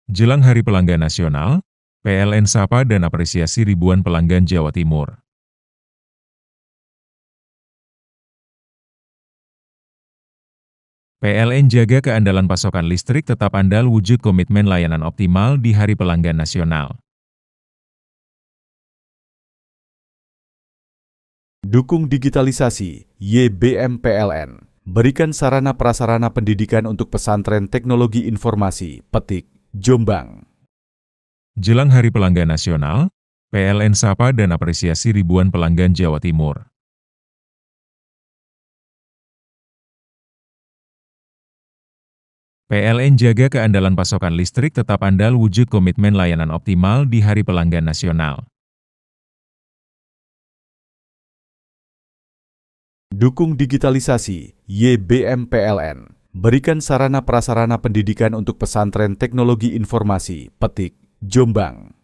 Jelang Hari Pelanggan Nasional, PLN sapa dan apresiasi ribuan pelanggan Jawa Timur. PLN jaga keandalan pasokan listrik tetap andal wujud komitmen layanan optimal di Hari Pelanggan Nasional. Dukung digitalisasi, YBM PLN. Berikan sarana prasarana pendidikan untuk pesantren teknologi informasi, Petik, Jombang. Jelang Hari Pelanggan Nasional, PLN sapa dan apresiasi ribuan pelanggan Jawa Timur. PLN jaga keandalan pasokan listrik tetap andal wujud komitmen layanan optimal di Hari Pelanggan Nasional. Dukung digitalisasi, YBM PLN. Berikan sarana prasarana pendidikan untuk pesantren teknologi informasi, Petik, Jombang.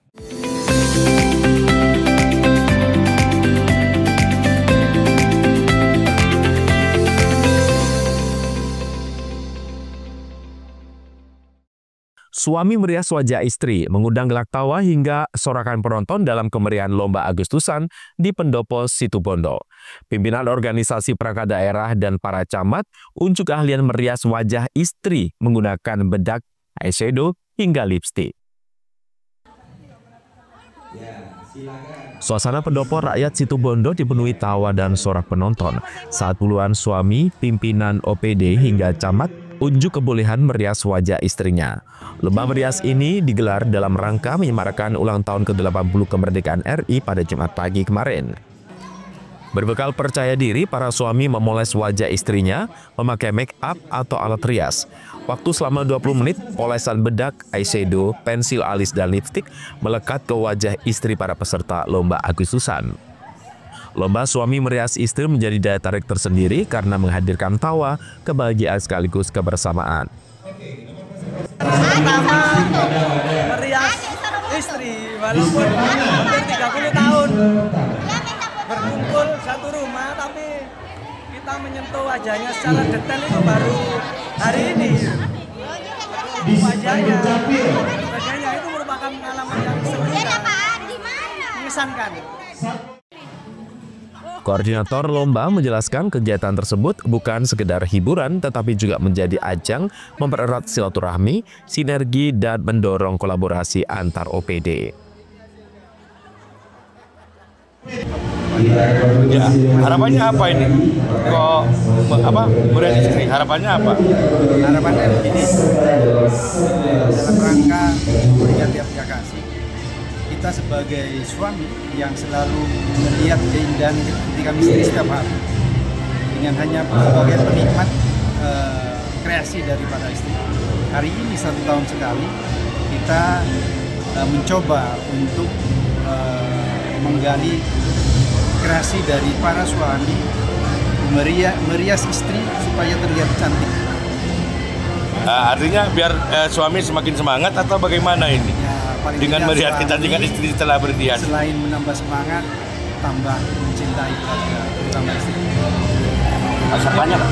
Suami merias wajah istri, mengundang gelak tawa hingga sorakan penonton dalam kemeriahan Lomba Agustusan di Pendopo Situbondo. Pimpinan organisasi perangkat daerah dan para camat unjuk keahlian merias wajah istri menggunakan bedak, eyeshadow, hingga lipstik. Suasana Pendopo rakyat Situbondo dipenuhi tawa dan sorak penonton saat puluhan suami, pimpinan OPD hingga camat unjuk kebolehan merias wajah istrinya. Lomba merias ini digelar dalam rangka menyemarakan ulang tahun ke-80 kemerdekaan RI pada Jumat pagi kemarin. Berbekal percaya diri, para suami memoles wajah istrinya memakai make up atau alat rias. Waktu selama 20 menit, polesan bedak, eyeshadow, pensil alis, dan lipstik melekat ke wajah istri para peserta Lomba Agustusan. Lomba suami merias istri menjadi daya tarik tersendiri karena menghadirkan tawa, kebahagiaan sekaligus kebersamaan. Pertama merias istri walaupun hampir 30 tahun berkumpul satu rumah, tapi kita menyentuh wajahnya secara detail itu baru hari ini. Wajahnya itu merupakan pengalaman yang seru dan mengesankan. Koordinator lomba menjelaskan kegiatan tersebut bukan sekedar hiburan, tetapi juga menjadi ajang mempererat silaturahmi, sinergi, dan mendorong kolaborasi antar OPD. Ya, harapannya apa ini? Kok merias istri? Harapannya apa? Harapannya begini, dalam rangka memberikan tiap kasih, kita sebagai suami yang selalu melihat keindahan ketika istri setiap hari, dengan hanya sebagai penikmat kreasi daripada istri. Hari ini 1 tahun sekali kita mencoba untuk menggali kreasi dari para suami, merias istri supaya terlihat cantik. Artinya biar suami semakin semangat atau bagaimana ini? Ya, dengan melihat kecantikan istri setelah berhias. Selain menambah semangat, tambah mencintai keluarga, terutama istri. Pesertanya Pak?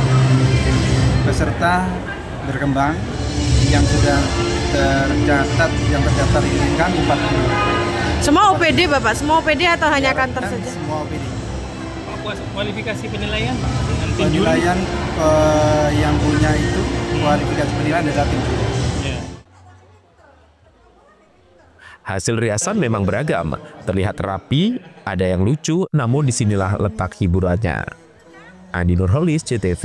Peserta berkembang yang sudah tercatat, yang terdaftar ini kami 40. Semua OPD Bapak? Semua OPD atau hanya kantor saja? Semua OPD. Kualifikasi penilaian Pak? Penilaian yang punya itu, kualifikasi penilaian adalah tim juri. Hasil riasan memang beragam, terlihat rapi, ada yang lucu, namun disinilah letak hiburannya. Andi Nurholis, CTV.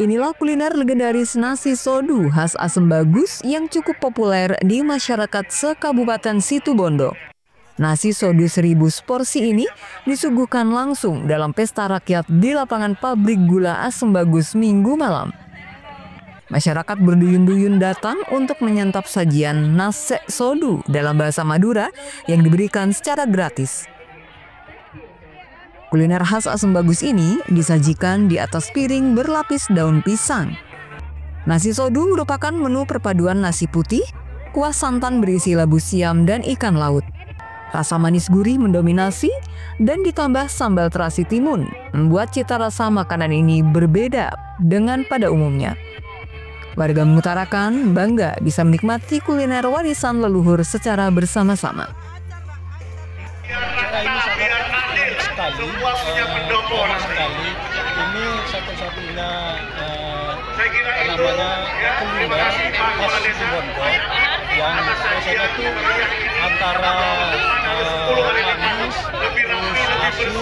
Inilah kuliner legendaris nasi sodu khas Asem Bagus yang cukup populer di masyarakat sekabupaten Situbondo. Nasi sodu 1000 porsi ini disuguhkan langsung dalam pesta rakyat di lapangan pabrik gula Asem Bagus Minggu malam. Masyarakat berduyun-duyun datang untuk menyantap sajian nasi sodu dalam bahasa Madura yang diberikan secara gratis. Kuliner khas Asem Bagus ini disajikan di atas piring berlapis daun pisang. Nasi sodu merupakan menu perpaduan nasi putih, kuah santan berisi labu siam dan ikan laut. Rasa manis gurih mendominasi dan ditambah sambal terasi timun, membuat cita rasa makanan ini berbeda dengan pada umumnya. Warga mengutarakan bangga bisa menikmati kuliner warisan leluhur secara bersama-sama. Sekali ini satu-satunya namanya kuliner khas Situbondo yang rasanya itu antara manis, terus asin,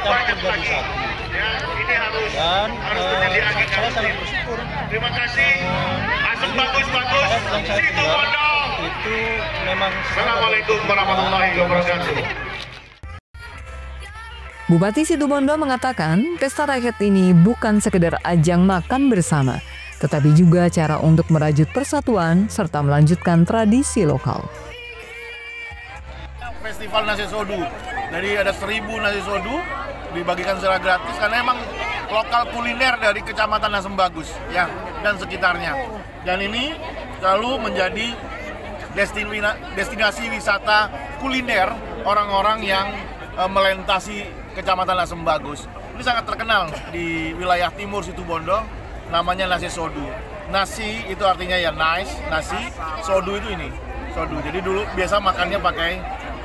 campur jadi satu. Dan saya sangat bersyukur. Terima kasih. Asal bagus-bagus. Situ Bondo. Itu memang. Assalamualaikum warahmatullahi wabarakatuh. Bupati Situbondo mengatakan pesta rakyat ini bukan sekedar ajang makan bersama, tetapi juga cara untuk merajut persatuan serta melanjutkan tradisi lokal. Festival nasi sodu, jadi ada 1000 nasi sodu dibagikan secara gratis karena emang lokal kuliner dari Kecamatan Asem Bagus ya dan sekitarnya. Dan ini selalu menjadi destinasi wisata kuliner orang-orang yang melintasi Kecamatan Asem Bagus. Ini sangat terkenal di wilayah timur Situbondo, namanya nasi sodu. Nasi itu artinya ya nice, nasi, sodu itu ini, sodu. Jadi dulu biasa makannya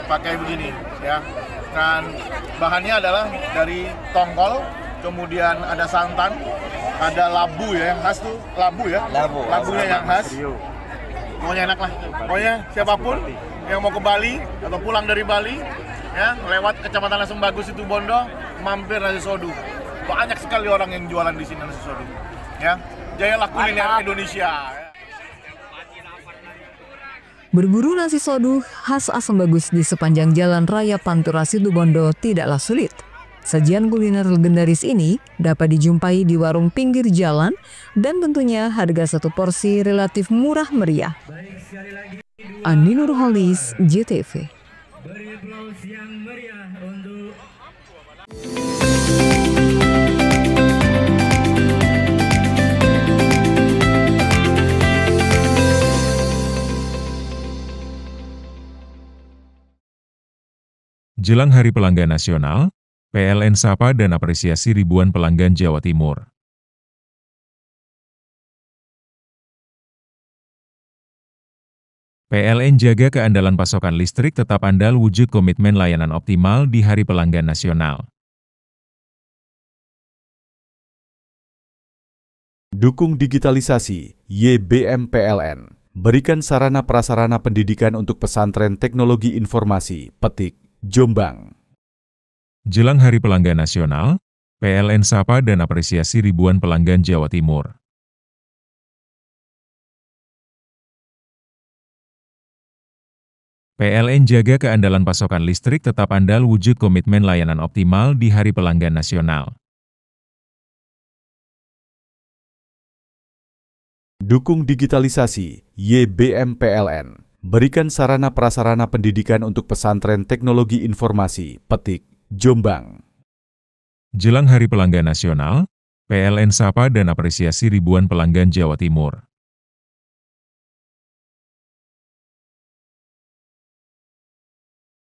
pakai begini ya. Dan bahannya adalah dari tongkol, kemudian ada santan, ada labu ya yang khas tuh, labu ya. Labunya yang khas. Pokoknya enak lah. Pokoknya siapapun yang mau ke Bali atau pulang dari Bali ya, lewat Kecamatan Asem Bagus Situbondo, mampir nasi sodu. Banyak sekali orang yang jualan di sini nasi sodu. Ya, jayalah kuliner Indonesia. Berburu nasi sodu khas Asem Bagus di sepanjang Jalan Raya Pantura Situbondo tidaklah sulit. Sajian kuliner legendaris ini dapat dijumpai di warung pinggir jalan dan tentunya harga satu porsi relatif murah meriah. Andi Nurholis, JTV. Beri aplaus yang meriah untuk Jelang Hari Pelanggan Nasional, PLN sapa dan apresiasi ribuan pelanggan Jawa Timur. PLN jaga keandalan pasokan listrik tetap andal wujud komitmen layanan optimal di Hari Pelanggan Nasional. Dukung digitalisasi, YBM PLN. Berikan sarana prasarana pendidikan untuk pesantren teknologi informasi, Petik, Jombang. Jelang Hari Pelanggan Nasional, PLN sapa dan apresiasi ribuan pelanggan Jawa Timur. PLN jaga keandalan pasokan listrik tetap andal wujud komitmen layanan optimal di Hari Pelanggan Nasional. Dukung digitalisasi, YBM PLN. Berikan sarana prasarana pendidikan untuk pesantren teknologi informasi, Petik, Jombang. Jelang Hari Pelanggan Nasional, PLN sapa dan apresiasi ribuan pelanggan Jawa Timur.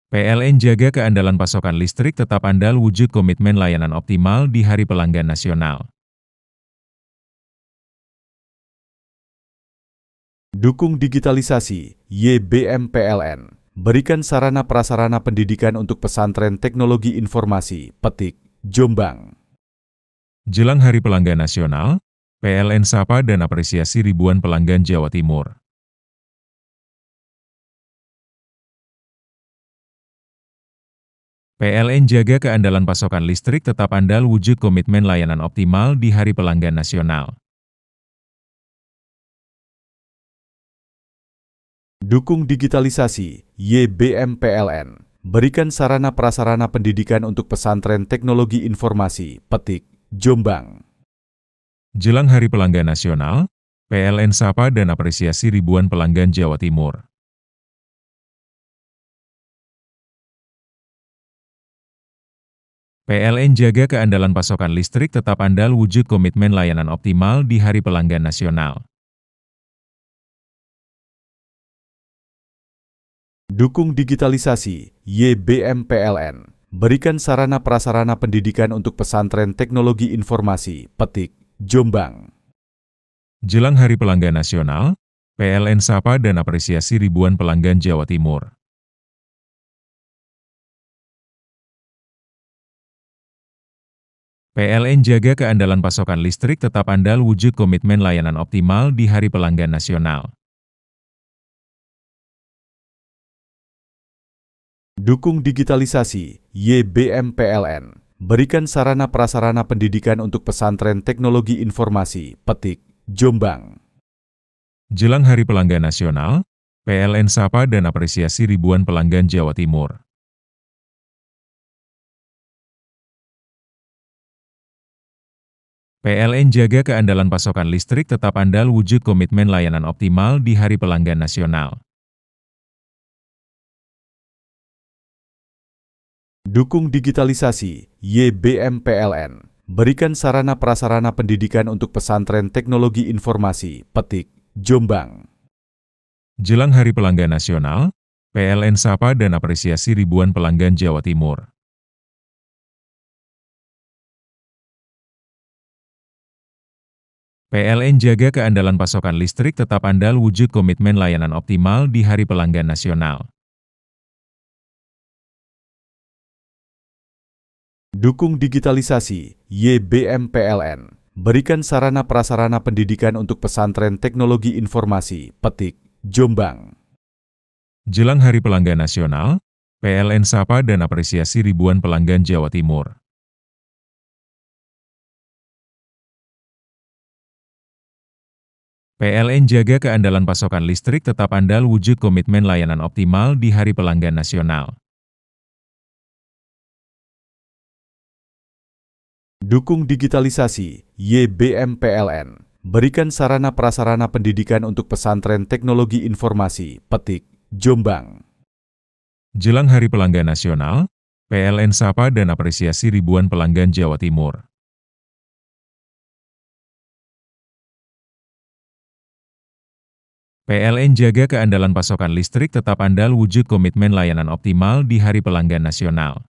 PLN jaga keandalan pasokan listrik tetap andal wujud komitmen layanan optimal di Hari Pelanggan Nasional. Dukung digitalisasi, YBM PLN. Berikan sarana prasarana pendidikan untuk pesantren teknologi informasi, Petik, Jombang. Jelang Hari Pelanggan Nasional, PLN sapa dan apresiasi ribuan pelanggan Jawa Timur. PLN jaga keandalan pasokan listrik tetap andal wujud komitmen layanan optimal di Hari Pelanggan Nasional. Dukung digitalisasi, YBM PLN. Berikan sarana prasarana pendidikan untuk pesantren teknologi informasi, Petik, Jombang. Jelang Hari Pelanggan Nasional, PLN sapa dan apresiasi ribuan pelanggan Jawa Timur. PLN jaga keandalan pasokan listrik tetap andal wujud komitmen layanan optimal di Hari Pelanggan Nasional. Dukung digitalisasi, YBM PLN. Berikan sarana prasarana pendidikan untuk pesantren teknologi informasi, Petik, Jombang. Jelang Hari Pelanggan Nasional, PLN sapa dan apresiasi ribuan pelanggan Jawa Timur. PLN jaga keandalan pasokan listrik tetap andal wujud komitmen layanan optimal di Hari Pelanggan Nasional. Dukung digitalisasi, YBM PLN. berikan sarana prasarana pendidikan untuk pesantren teknologi informasi, Petik, Jombang. Jelang Hari Pelanggan Nasional, PLN sapa dan apresiasi ribuan pelanggan Jawa Timur. PLN jaga keandalan pasokan listrik tetap andal wujud komitmen layanan optimal di Hari Pelanggan Nasional. Dukung digitalisasi, YBM PLN. Berikan sarana prasarana pendidikan untuk pesantren teknologi informasi, Petik, Jombang. Jelang Hari Pelanggan Nasional, PLN sapa dan apresiasi ribuan pelanggan Jawa Timur. PLN jaga keandalan pasokan listrik tetap andal wujud komitmen layanan optimal di Hari Pelanggan Nasional. Dukung digitalisasi, YBM PLN. Berikan sarana prasarana pendidikan untuk pesantren teknologi informasi, Petik, Jombang. Jelang Hari Pelanggan Nasional, PLN sapa dan apresiasi ribuan pelanggan Jawa Timur. PLN jaga keandalan pasokan listrik tetap andal wujud komitmen layanan optimal di Hari Pelanggan Nasional. Dukung digitalisasi, YBM PLN. Berikan sarana prasarana pendidikan untuk pesantren teknologi informasi, Petik, Jombang. Jelang Hari Pelanggan Nasional, PLN sapa dan apresiasi ribuan pelanggan Jawa Timur. PLN jaga keandalan pasokan listrik tetap andal wujud komitmen layanan optimal di Hari Pelanggan Nasional.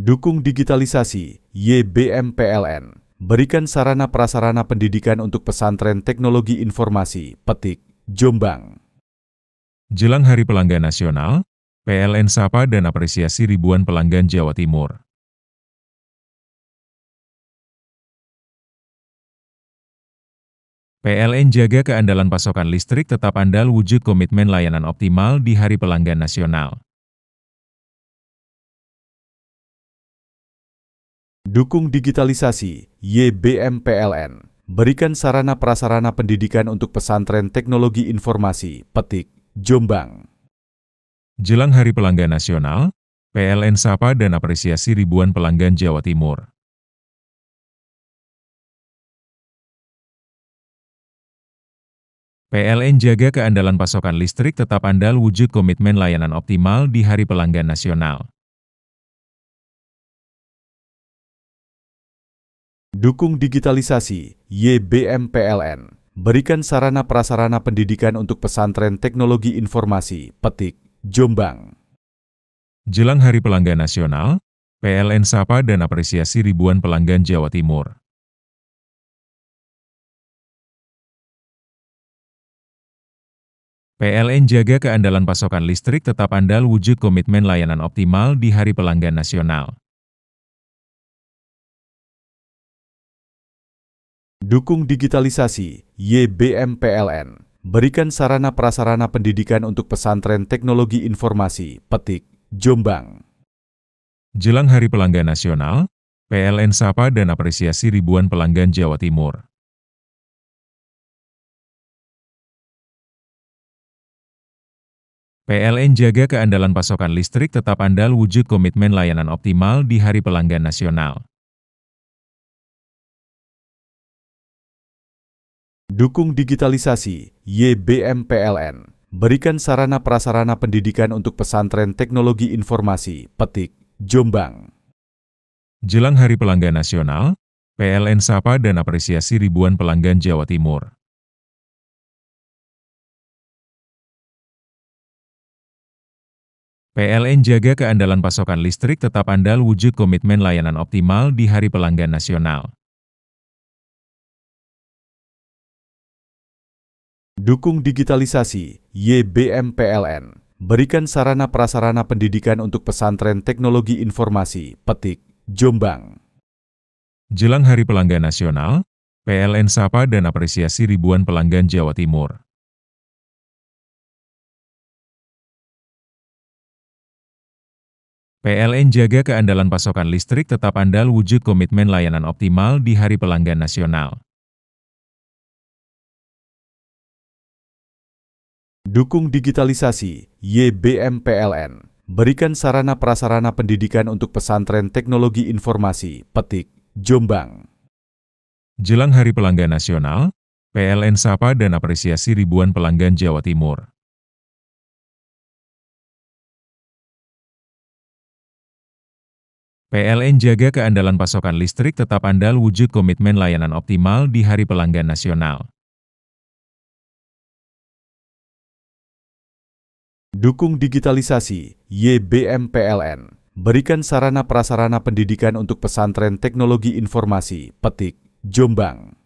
Dukung digitalisasi, YBM PLN. Berikan sarana prasarana pendidikan untuk pesantren teknologi informasi, Petik, Jombang. Jelang Hari Pelanggan Nasional, PLN sapa dan apresiasi ribuan pelanggan Jawa Timur. PLN jaga keandalan pasokan listrik tetap andal wujud komitmen layanan optimal di Hari Pelanggan Nasional. Dukung digitalisasi, YBM PLN. Berikan sarana prasarana pendidikan untuk pesantren teknologi informasi, Petik, Jombang. Jelang Hari Pelanggan Nasional, PLN sapa dan apresiasi ribuan pelanggan Jawa Timur. PLN jaga keandalan pasokan listrik tetap andal wujud komitmen layanan optimal di Hari Pelanggan Nasional. Dukung digitalisasi, YBM PLN. Berikan sarana prasarana pendidikan untuk pesantren teknologi informasi, Petik, Jombang. Jelang Hari Pelanggan Nasional, PLN sapa dan apresiasi ribuan pelanggan Jawa Timur. PLN jaga keandalan pasokan listrik tetap andal wujud komitmen layanan optimal di Hari Pelanggan Nasional. Dukung digitalisasi, YBM PLN. Berikan sarana prasarana pendidikan untuk pesantren teknologi informasi, Petik, Jombang. Jelang Hari Pelanggan Nasional, PLN sapa dan apresiasi ribuan pelanggan Jawa Timur. PLN jaga keandalan pasokan listrik tetap andal wujud komitmen layanan optimal di Hari Pelanggan Nasional. Dukung digitalisasi, YBM PLN. Berikan sarana prasarana pendidikan untuk pesantren teknologi informasi, Petik, Jombang. Jelang Hari Pelanggan Nasional, PLN sapa dan apresiasi ribuan pelanggan Jawa Timur. PLN jaga keandalan pasokan listrik tetap andal wujud komitmen layanan optimal di Hari Pelanggan Nasional. Dukung digitalisasi, YBM PLN. Berikan sarana prasarana pendidikan untuk pesantren teknologi informasi, Petik, Jombang. Jelang Hari Pelanggan Nasional, PLN sapa dan apresiasi ribuan pelanggan Jawa Timur. PLN jaga keandalan pasokan listrik tetap andal wujud komitmen layanan optimal di Hari Pelanggan Nasional. Dukung digitalisasi, YBM PLN. Berikan sarana prasarana pendidikan untuk pesantren teknologi informasi, Petik, Jombang. Jelang Hari Pelanggan Nasional, PLN sapa dan apresiasi ribuan pelanggan Jawa Timur. PLN jaga keandalan pasokan listrik tetap andal wujud komitmen layanan optimal di Hari Pelanggan Nasional. Dukung digitalisasi, YBM PLN. Berikan sarana prasarana pendidikan untuk pesantren teknologi informasi, Petik, Jombang.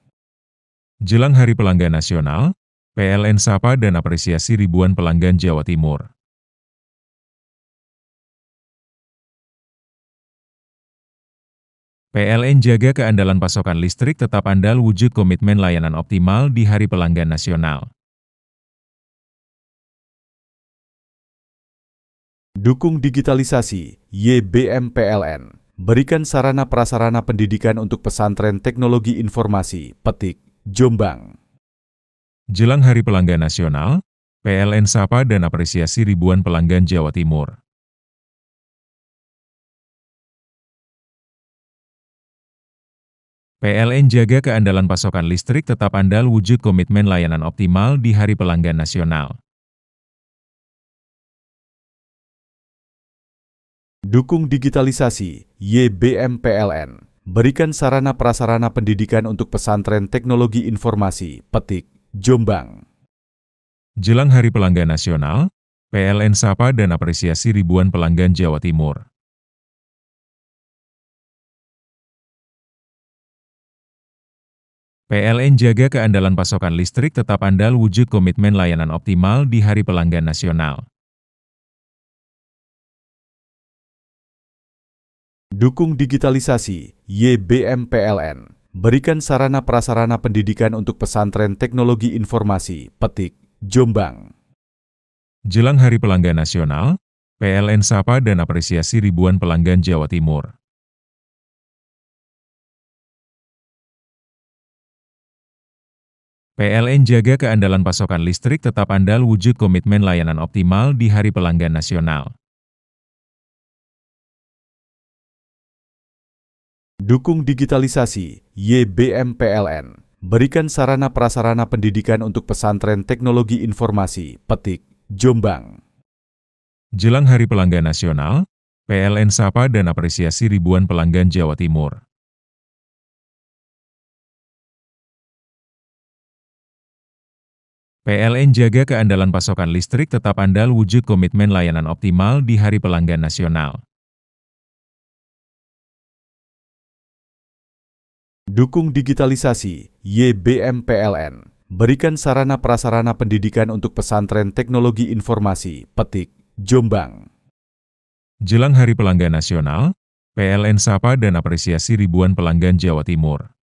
Jelang Hari Pelanggan Nasional, PLN sapa dan apresiasi ribuan pelanggan Jawa Timur. PLN jaga keandalan pasokan listrik tetap andal wujud komitmen layanan optimal di Hari Pelanggan Nasional. Dukung digitalisasi, YBM PLN. Berikan sarana prasarana pendidikan untuk pesantren teknologi informasi, Petik, Jombang. Jelang Hari Pelanggan Nasional, PLN sapa dan apresiasi ribuan pelanggan Jawa Timur. PLN jaga keandalan pasokan listrik tetap andal wujud komitmen layanan optimal di Hari Pelanggan Nasional. Dukung digitalisasi, YBM PLN. Berikan sarana prasarana pendidikan untuk pesantren teknologi informasi, Petik, Jombang. Jelang Hari Pelanggan Nasional, PLN sapa dan apresiasi ribuan pelanggan Jawa Timur. PLN jaga keandalan pasokan listrik tetap andal wujud komitmen layanan optimal di Hari Pelanggan Nasional. Dukung digitalisasi, YBM PLN. Berikan sarana prasarana pendidikan untuk pesantren teknologi informasi, Petik, Jombang. Jelang Hari Pelanggan Nasional, PLN sapa dan apresiasi ribuan pelanggan Jawa Timur. PLN jaga keandalan pasokan listrik tetap andal wujud komitmen layanan optimal di Hari Pelanggan Nasional. Dukung digitalisasi, YBM PLN. Berikan sarana prasarana pendidikan untuk pesantren teknologi informasi, Petik, Jombang. Jelang Hari Pelanggan Nasional, PLN sapa dan apresiasi ribuan pelanggan Jawa Timur. PLN jaga keandalan pasokan listrik tetap andal wujud komitmen layanan optimal di Hari Pelanggan Nasional. Dukung digitalisasi, YBM PLN. Berikan sarana prasarana pendidikan untuk pesantren teknologi informasi, Petik, Jombang. Jelang Hari Pelanggan Nasional, PLN sapa dan apresiasi ribuan pelanggan Jawa Timur.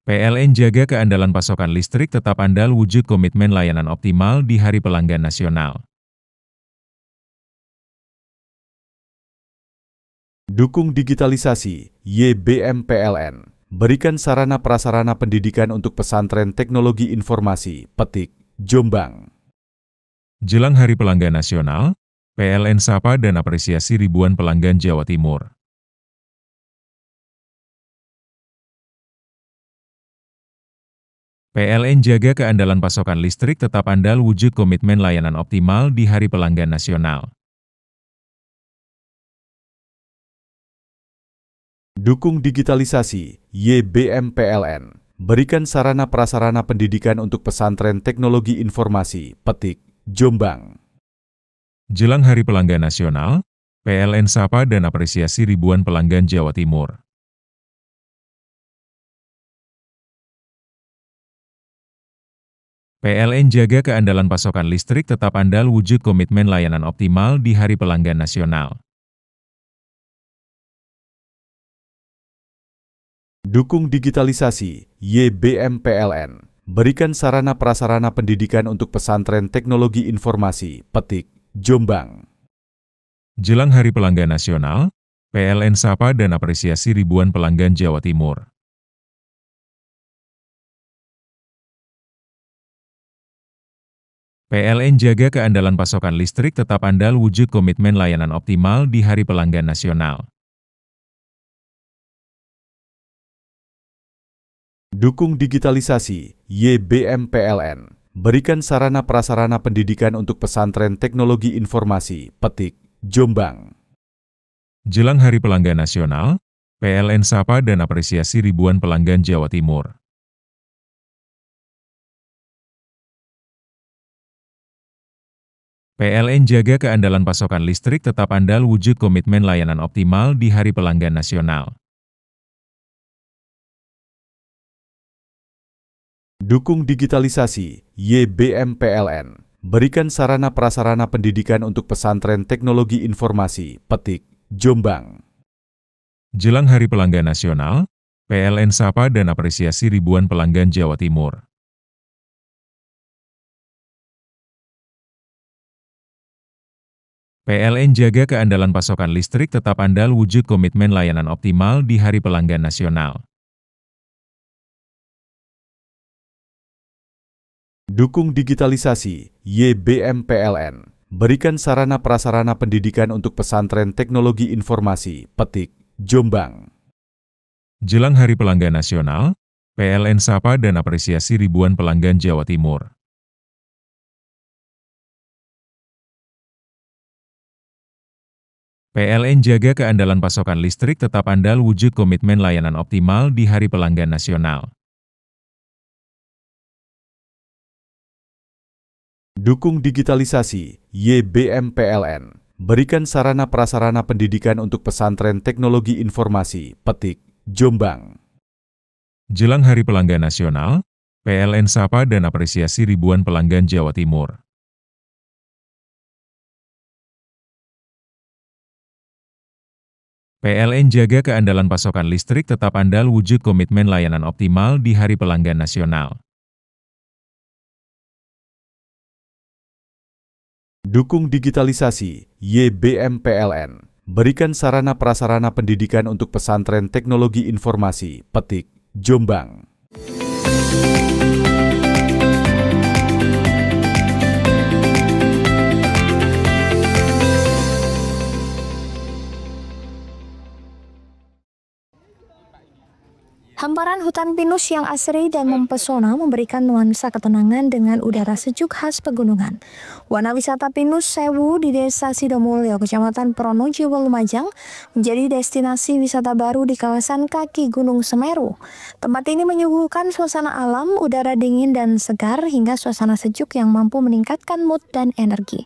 PLN jaga keandalan pasokan listrik tetap andal wujud komitmen layanan optimal di Hari Pelanggan Nasional. Dukung digitalisasi, YBM PLN. Berikan sarana prasarana pendidikan untuk pesantren teknologi informasi, Petik, Jombang. Jelang Hari Pelanggan Nasional, PLN sapa dan apresiasi ribuan pelanggan Jawa Timur. PLN jaga keandalan pasokan listrik tetap andal wujud komitmen layanan optimal di Hari Pelanggan Nasional. Dukung digitalisasi, YBM PLN. Berikan sarana prasarana pendidikan untuk pesantren teknologi informasi, Petik, Jombang. Jelang Hari Pelanggan Nasional, PLN sapa dan apresiasi ribuan pelanggan Jawa Timur. PLN jaga keandalan pasokan listrik tetap andal wujud komitmen layanan optimal di Hari Pelanggan Nasional. Dukung digitalisasi, YBM PLN. berikan sarana prasarana pendidikan untuk pesantren teknologi informasi, Petik, Jombang. Jelang Hari Pelanggan Nasional, PLN sapa dan apresiasi ribuan pelanggan Jawa Timur. PLN jaga keandalan pasokan listrik tetap andal wujud komitmen layanan optimal di Hari Pelanggan Nasional. Dukung digitalisasi, YBM PLN. Berikan sarana prasarana pendidikan untuk pesantren teknologi informasi, Petik, Jombang. Jelang Hari Pelanggan Nasional, PLN sapa dan apresiasi ribuan pelanggan Jawa Timur. PLN jaga keandalan pasokan listrik tetap andal wujud komitmen layanan optimal di Hari Pelanggan Nasional. Dukung digitalisasi, YBM PLN. Berikan sarana prasarana pendidikan untuk pesantren teknologi informasi, Petik, Jombang. Jelang Hari Pelanggan Nasional, PLN sapa dan apresiasi ribuan pelanggan Jawa Timur. PLN jaga keandalan pasokan listrik tetap andal wujud komitmen layanan optimal di Hari Pelanggan Nasional. Dukung digitalisasi, YBM PLN. Berikan sarana prasarana pendidikan untuk pesantren teknologi informasi, Petik, Jombang. Jelang Hari Pelanggan Nasional, PLN sapa dan apresiasi ribuan pelanggan Jawa Timur. PLN jaga keandalan pasokan listrik tetap andal wujud komitmen layanan optimal di Hari Pelanggan Nasional. Dukung digitalisasi, YBM PLN. Berikan sarana prasarana pendidikan untuk pesantren teknologi informasi, Petik, Jombang. Jelang Hari Pelanggan Nasional, PLN sapa dan apresiasi ribuan pelanggan Jawa Timur. PLN jaga keandalan pasokan listrik tetap andal wujud komitmen layanan optimal di Hari Pelanggan Nasional. Dukung digitalisasi, YBM PLN. Berikan sarana prasarana pendidikan untuk pesantren teknologi informasi, Petik, Jombang. Hamparan hutan pinus yang asri dan mempesona memberikan nuansa ketenangan dengan udara sejuk khas pegunungan. Wana wisata Pinus Sewu di Desa Sidomulyo, Kecamatan Pronojiwo, Lumajang, menjadi destinasi wisata baru di kawasan kaki Gunung Semeru. Tempat ini menyuguhkan suasana alam, udara dingin dan segar, hingga suasana sejuk yang mampu meningkatkan mood dan energi.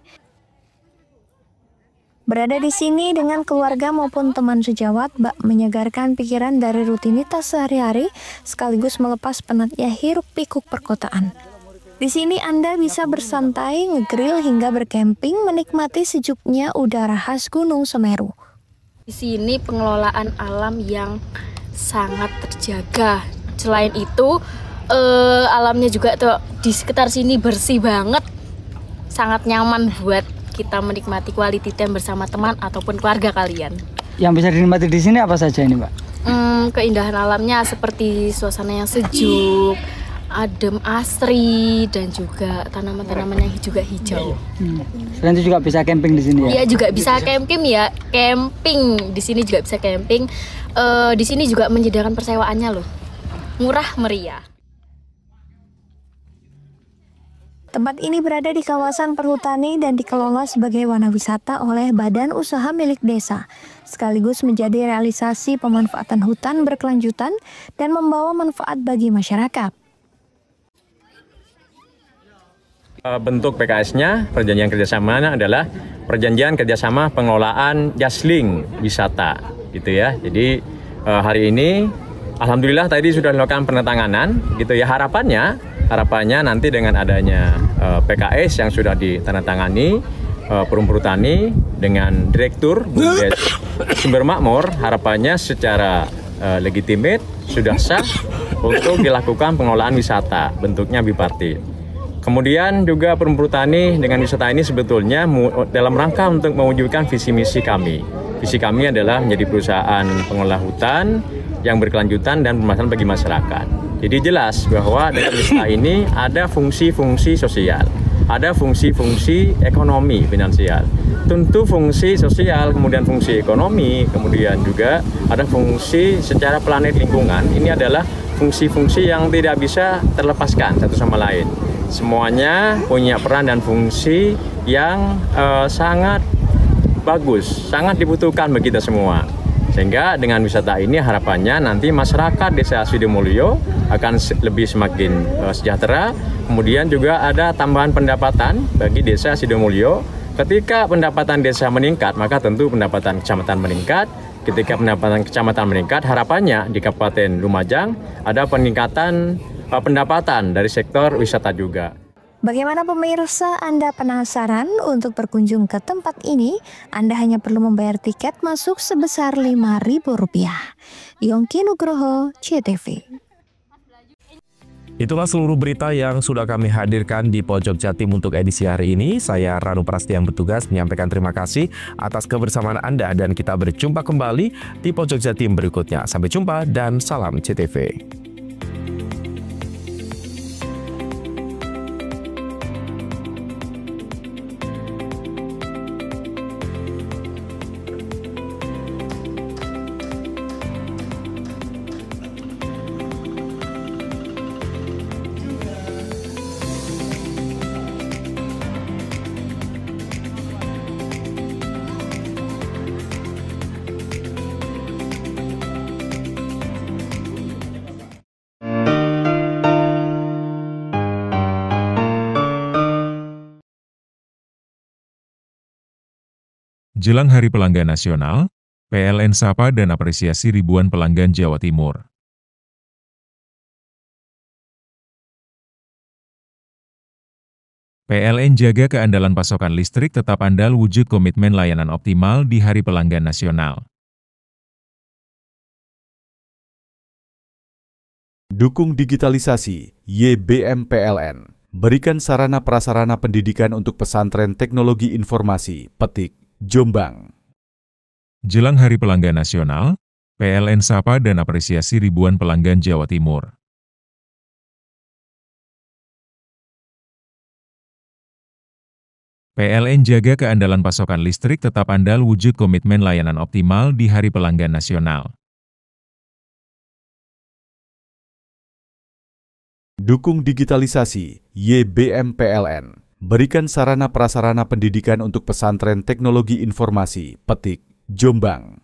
Berada di sini dengan keluarga maupun teman sejawat, bak menyegarkan pikiran dari rutinitas sehari-hari, sekaligus melepas penatnya hiruk-pikuk perkotaan. Di sini Anda bisa bersantai, ngegrill hingga berkemping, menikmati sejuknya udara khas Gunung Semeru. Di sini pengelolaan alam yang sangat terjaga. Selain itu, alamnya juga tuh di sekitar sini bersih banget, sangat nyaman buat kita menikmati quality time bersama teman ataupun keluarga kalian. Yang bisa dinikmati di sini apa saja ini, Mbak? Keindahan alamnya seperti suasana yang sejuk, adem, asri, dan juga tanaman-tanaman yang juga hijau. Selain itu juga bisa camping di sini ya? Iya, juga bisa camping ya. Camping di sini juga bisa camping. Di sini juga menyediakan persewaannya loh, murah meriah. Tempat ini berada di kawasan perhutani dan dikelola sebagai wana wisata oleh badan usaha milik desa, sekaligus menjadi realisasi pemanfaatan hutan berkelanjutan dan membawa manfaat bagi masyarakat. Bentuk PKS-nya, perjanjian kerjasamanya adalah perjanjian kerjasama pengelolaan jasling wisata, gitu ya. Jadi hari ini, alhamdulillah tadi sudah dilakukan penandatanganan, gitu ya. Harapannya nanti dengan adanya PKS yang sudah ditandatangani Perum Perhutani dengan Direktur BUMDes Sumber Makmur, harapannya secara legitimate, sudah sah untuk dilakukan pengelolaan wisata, bentuknya bipartit. Kemudian juga Perum Perhutani dengan wisata ini sebetulnya dalam rangka untuk mewujudkan visi misi kami. Visi kami adalah menjadi perusahaan pengelola hutan yang berkelanjutan dan bermanfaat bagi masyarakat. Jadi jelas bahwa dalam wisata ini ada fungsi-fungsi sosial, ada fungsi-fungsi ekonomi finansial. Tentu fungsi sosial, kemudian fungsi ekonomi, kemudian juga ada fungsi secara planet lingkungan. Ini adalah fungsi-fungsi yang tidak bisa terlepaskan satu sama lain. Semuanya punya peran dan fungsi yang sangat bagus, sangat dibutuhkan bagi kita semua. Sehingga dengan wisata ini harapannya nanti masyarakat Desa Sidomulyo akan lebih semakin sejahtera. Kemudian juga ada tambahan pendapatan bagi Desa Sidomulyo. Ketika pendapatan desa meningkat, maka tentu pendapatan kecamatan meningkat. Ketika pendapatan kecamatan meningkat, harapannya di Kabupaten Lumajang ada peningkatan pendapatan dari sektor wisata juga. Bagaimana pemirsa, Anda penasaran untuk berkunjung ke tempat ini? Anda hanya perlu membayar tiket masuk sebesar Rp5.000. Yongki Nugroho, CTV. Itulah seluruh berita yang sudah kami hadirkan di Pojok Jatim untuk edisi hari ini. Saya Ranu Prastia yang bertugas menyampaikan terima kasih atas kebersamaan Anda dan kita berjumpa kembali di Pojok Jatim berikutnya. Sampai jumpa dan salam CTV. Jelang Hari Pelanggan Nasional, PLN sapa dan apresiasi ribuan pelanggan Jawa Timur. PLN jaga keandalan pasokan listrik tetap andal wujud komitmen layanan optimal di Hari Pelanggan Nasional. Dukung digitalisasi, YBM PLN. Berikan sarana prasarana pendidikan untuk pesantren teknologi informasi, Petik, Jombang. Jelang Hari Pelanggan Nasional, PLN sapa dan apresiasi ribuan pelanggan Jawa Timur. PLN jaga keandalan pasokan listrik tetap andal wujud komitmen layanan optimal di Hari Pelanggan Nasional. Dukung digitalisasi, YBM PLN. Berikan sarana prasarana pendidikan untuk pesantren teknologi informasi, Petik, Jombang.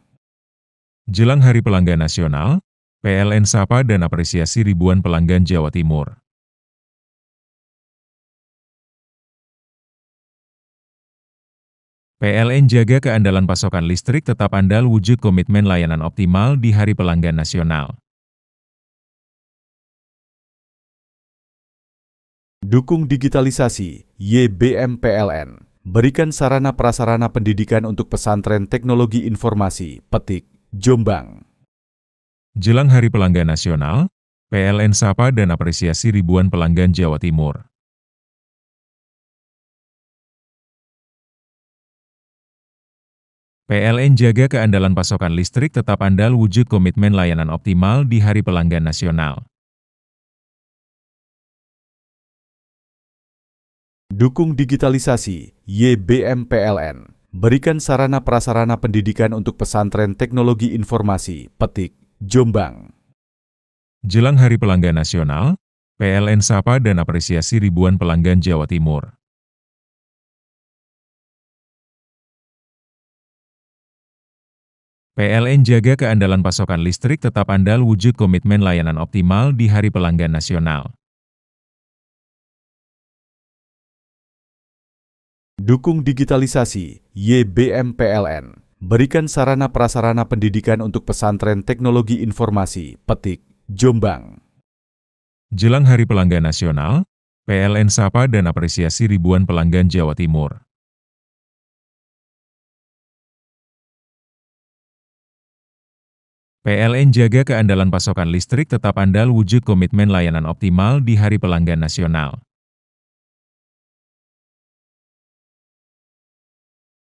Jelang Hari Pelanggan Nasional, PLN sapa dan apresiasi ribuan pelanggan Jawa Timur. PLN jaga keandalan pasokan listrik tetap andal wujud komitmen layanan optimal di Hari Pelanggan Nasional. Dukung digitalisasi, YBM PLN. Berikan sarana prasarana pendidikan untuk pesantren teknologi informasi, Petik, Jombang. Jelang Hari Pelanggan Nasional, PLN sapa dan apresiasi ribuan pelanggan Jawa Timur. PLN jaga keandalan pasokan listrik tetap andal wujud komitmen layanan optimal di Hari Pelanggan Nasional. Dukung digitalisasi, YBM PLN. Berikan sarana prasarana pendidikan untuk pesantren teknologi informasi, Petik, Jombang. Jelang Hari Pelanggan Nasional, PLN sapa dan apresiasi ribuan pelanggan Jawa Timur. PLN jaga keandalan pasokan listrik tetap andal wujud komitmen layanan optimal di Hari Pelanggan Nasional. Dukung digitalisasi, YBM PLN. Berikan sarana prasarana pendidikan untuk pesantren teknologi informasi, Petik, Jombang. Jelang Hari Pelanggan Nasional, PLN sapa dan apresiasi ribuan pelanggan Jawa Timur. PLN jaga keandalan pasokan listrik tetap andal wujud komitmen layanan optimal di Hari Pelanggan Nasional.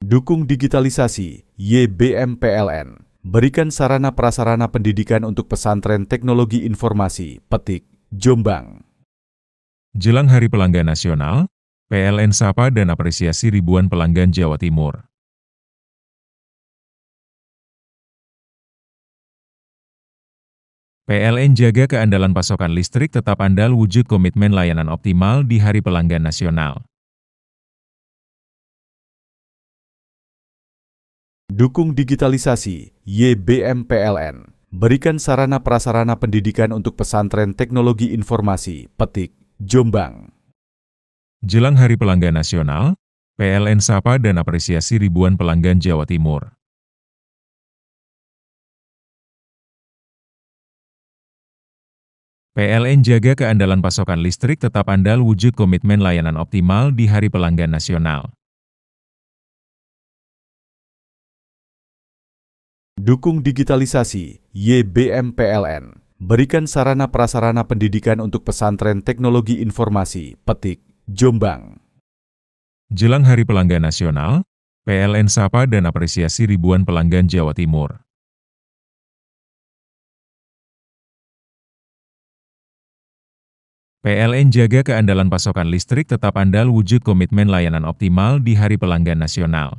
Dukung digitalisasi, YBM PLN. Berikan sarana prasarana pendidikan untuk pesantren teknologi informasi, Petik, Jombang. Jelang Hari Pelanggan Nasional, PLN sapa dan apresiasi ribuan pelanggan Jawa Timur. PLN jaga keandalan pasokan listrik tetap andal wujud komitmen layanan optimal di Hari Pelanggan Nasional. Dukung digitalisasi, YBM PLN. Berikan sarana prasarana pendidikan untuk pesantren teknologi informasi, Petik, Jombang. Jelang Hari Pelanggan Nasional, PLN sapa dan apresiasi ribuan pelanggan Jawa Timur. PLN jaga keandalan pasokan listrik tetap andal wujud komitmen layanan optimal di Hari Pelanggan Nasional. Dukung digitalisasi, YBM PLN. Berikan sarana prasarana pendidikan untuk pesantren teknologi informasi, Petik, Jombang. Jelang Hari Pelanggan Nasional, PLN sapa dan apresiasi ribuan pelanggan Jawa Timur. PLN jaga keandalan pasokan listrik tetap andal wujud komitmen layanan optimal di Hari Pelanggan Nasional.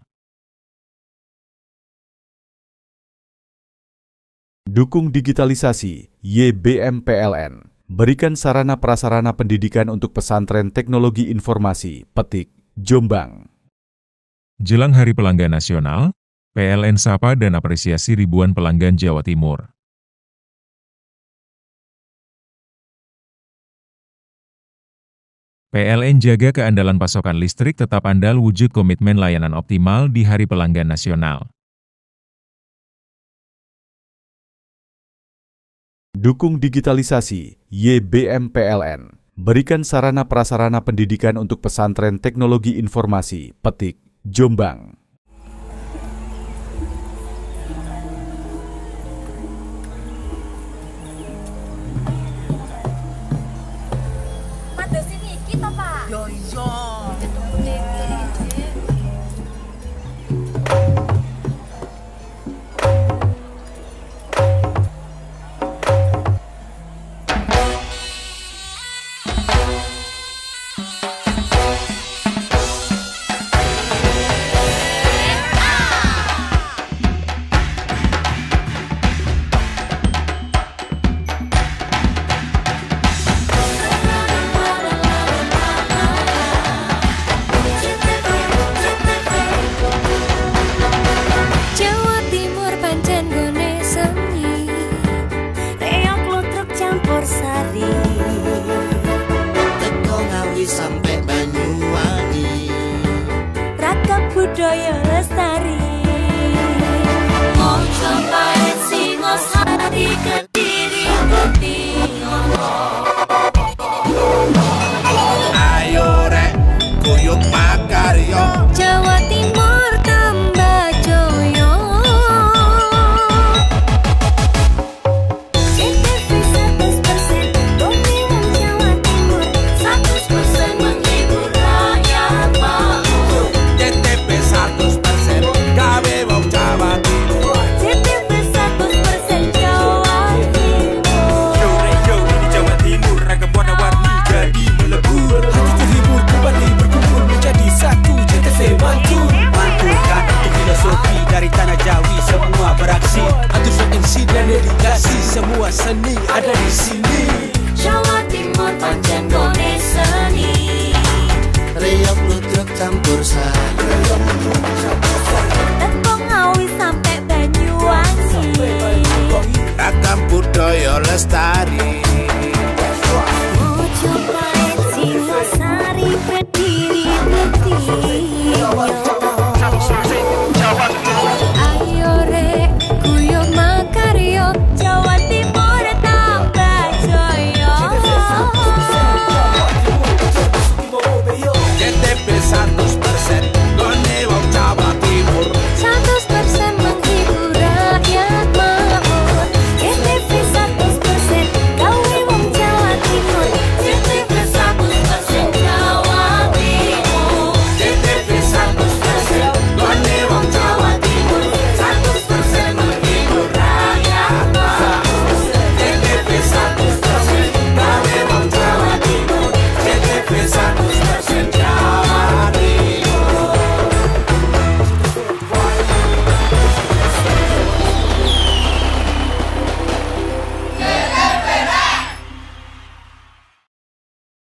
Dukung digitalisasi, YBM PLN. Berikan sarana prasarana pendidikan untuk pesantren teknologi informasi, Petik, Jombang. Jelang Hari Pelanggan Nasional, PLN sapa dan apresiasi ribuan pelanggan Jawa Timur. PLN jaga keandalan pasokan listrik tetap andal wujud komitmen layanan optimal di Hari Pelanggan Nasional. Dukung digitalisasi, YBM PLN. Berikan sarana prasarana pendidikan untuk pesantren teknologi informasi, Petik, Jombang. Pada sini kita, Pak. Yo.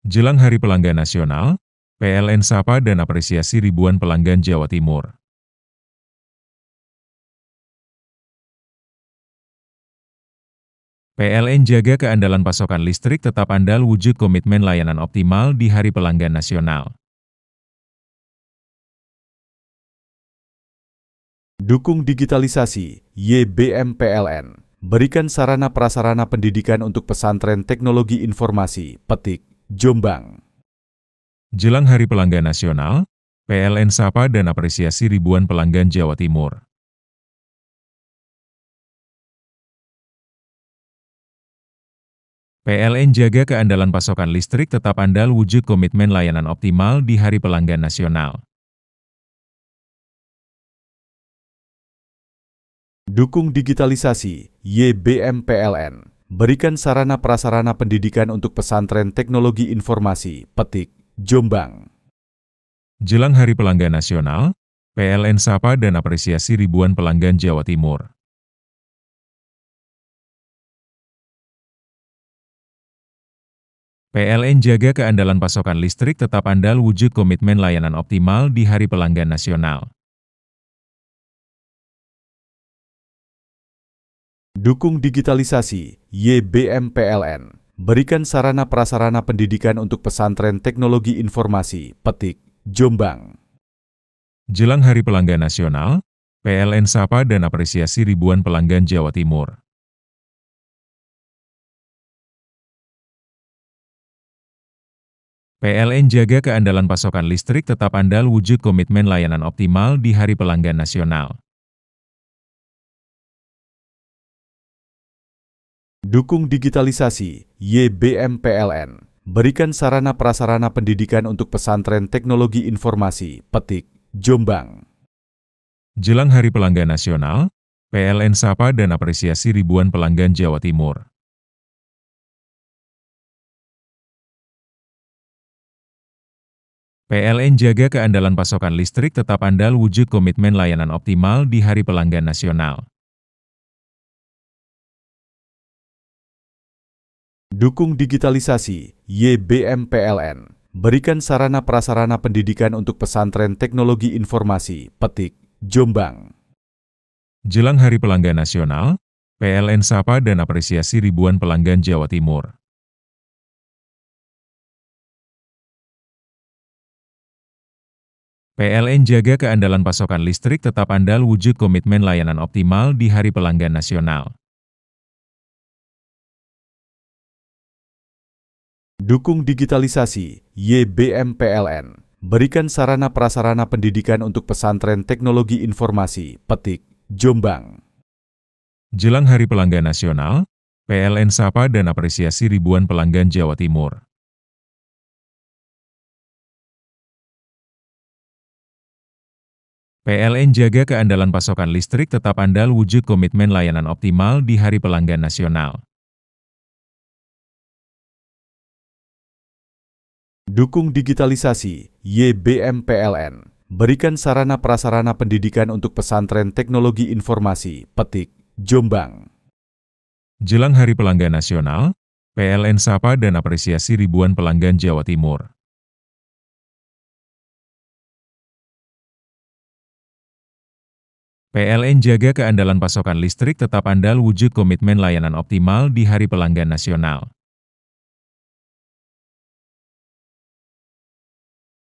Jelang Hari Pelanggan Nasional, PLN sapa dan apresiasi ribuan pelanggan Jawa Timur. PLN jaga keandalan pasokan listrik tetap andal wujud komitmen layanan optimal di Hari Pelanggan Nasional. Dukung digitalisasi, YBM PLN. Berikan sarana prasarana pendidikan untuk pesantren teknologi informasi, Petik, Jombang. Jelang Hari Pelanggan Nasional, PLN sapa dan apresiasi ribuan pelanggan Jawa Timur. PLN jaga keandalan pasokan listrik tetap andal wujud komitmen layanan optimal di Hari Pelanggan Nasional. Dukung digitalisasi, YBM PLN. Berikan sarana prasarana pendidikan untuk pesantren teknologi informasi, Petik, Jombang. Jelang Hari Pelanggan Nasional, PLN sapa dan apresiasi ribuan pelanggan Jawa Timur. PLN jaga keandalan pasokan listrik tetap andal wujud komitmen layanan optimal di Hari Pelanggan Nasional. Dukung digitalisasi, YBM PLN. Berikan sarana prasarana pendidikan untuk pesantren teknologi informasi, Petik, Jombang. Jelang Hari Pelanggan Nasional, PLN sapa dan apresiasi ribuan pelanggan Jawa Timur. PLN jaga keandalan pasokan listrik tetap andal wujud komitmen layanan optimal di Hari Pelanggan Nasional. Dukung digitalisasi, YBM PLN. Berikan sarana prasarana pendidikan untuk pesantren teknologi informasi, Petik, Jombang. Jelang Hari Pelanggan Nasional, PLN sapa dan apresiasi ribuan pelanggan Jawa Timur. PLN jaga keandalan pasokan listrik tetap andal wujud komitmen layanan optimal di Hari Pelanggan Nasional. Dukung digitalisasi, YBM PLN. Berikan sarana prasarana pendidikan untuk pesantren teknologi informasi, Petik, Jombang. Jelang Hari Pelanggan Nasional, PLN sapa dan apresiasi ribuan pelanggan Jawa Timur. PLN jaga keandalan pasokan listrik tetap andal wujud komitmen layanan optimal di Hari Pelanggan Nasional. Dukung digitalisasi, YBM PLN. Berikan sarana prasarana pendidikan untuk pesantren teknologi informasi, Petik, Jombang. Jelang Hari Pelanggan Nasional, PLN sapa dan apresiasi ribuan pelanggan Jawa Timur. PLN jaga keandalan pasokan listrik tetap andal wujud komitmen layanan optimal di Hari Pelanggan Nasional. Dukung digitalisasi, YBM PLN. Berikan sarana prasarana pendidikan untuk pesantren teknologi informasi, Petik, Jombang. Jelang Hari Pelanggan Nasional, PLN sapa dan apresiasi ribuan pelanggan Jawa Timur. PLN jaga keandalan pasokan listrik tetap andal wujud komitmen layanan optimal di Hari Pelanggan Nasional.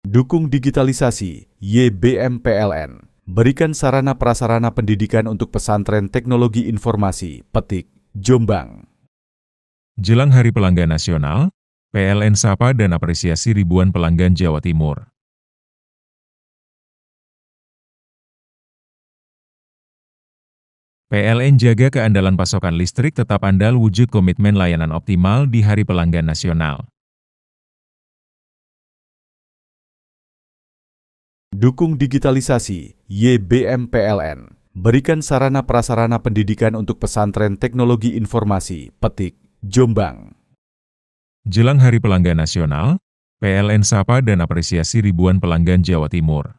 Dukung digitalisasi, YBM PLN. Berikan sarana prasarana pendidikan untuk pesantren teknologi informasi, Petik, Jombang. Jelang Hari Pelanggan Nasional, PLN sapa dan apresiasi ribuan pelanggan Jawa Timur. PLN jaga keandalan pasokan listrik tetap andal wujud komitmen layanan optimal di Hari Pelanggan Nasional. Dukung digitalisasi, YBM PLN. Berikan sarana prasarana pendidikan untuk pesantren teknologi informasi, Petik, Jombang. Jelang Hari Pelanggan Nasional, PLN sapa dan apresiasi ribuan pelanggan Jawa Timur.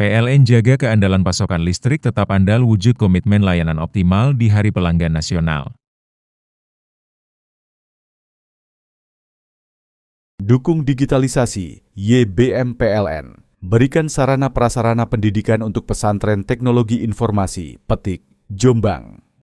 PLN jaga keandalan pasokan listrik tetap andal wujud komitmen layanan optimal di Hari Pelanggan Nasional. Dukung digitalisasi, YBM PLN. Berikan sarana prasarana pendidikan untuk pesantren teknologi informasi, Petik, Jombang.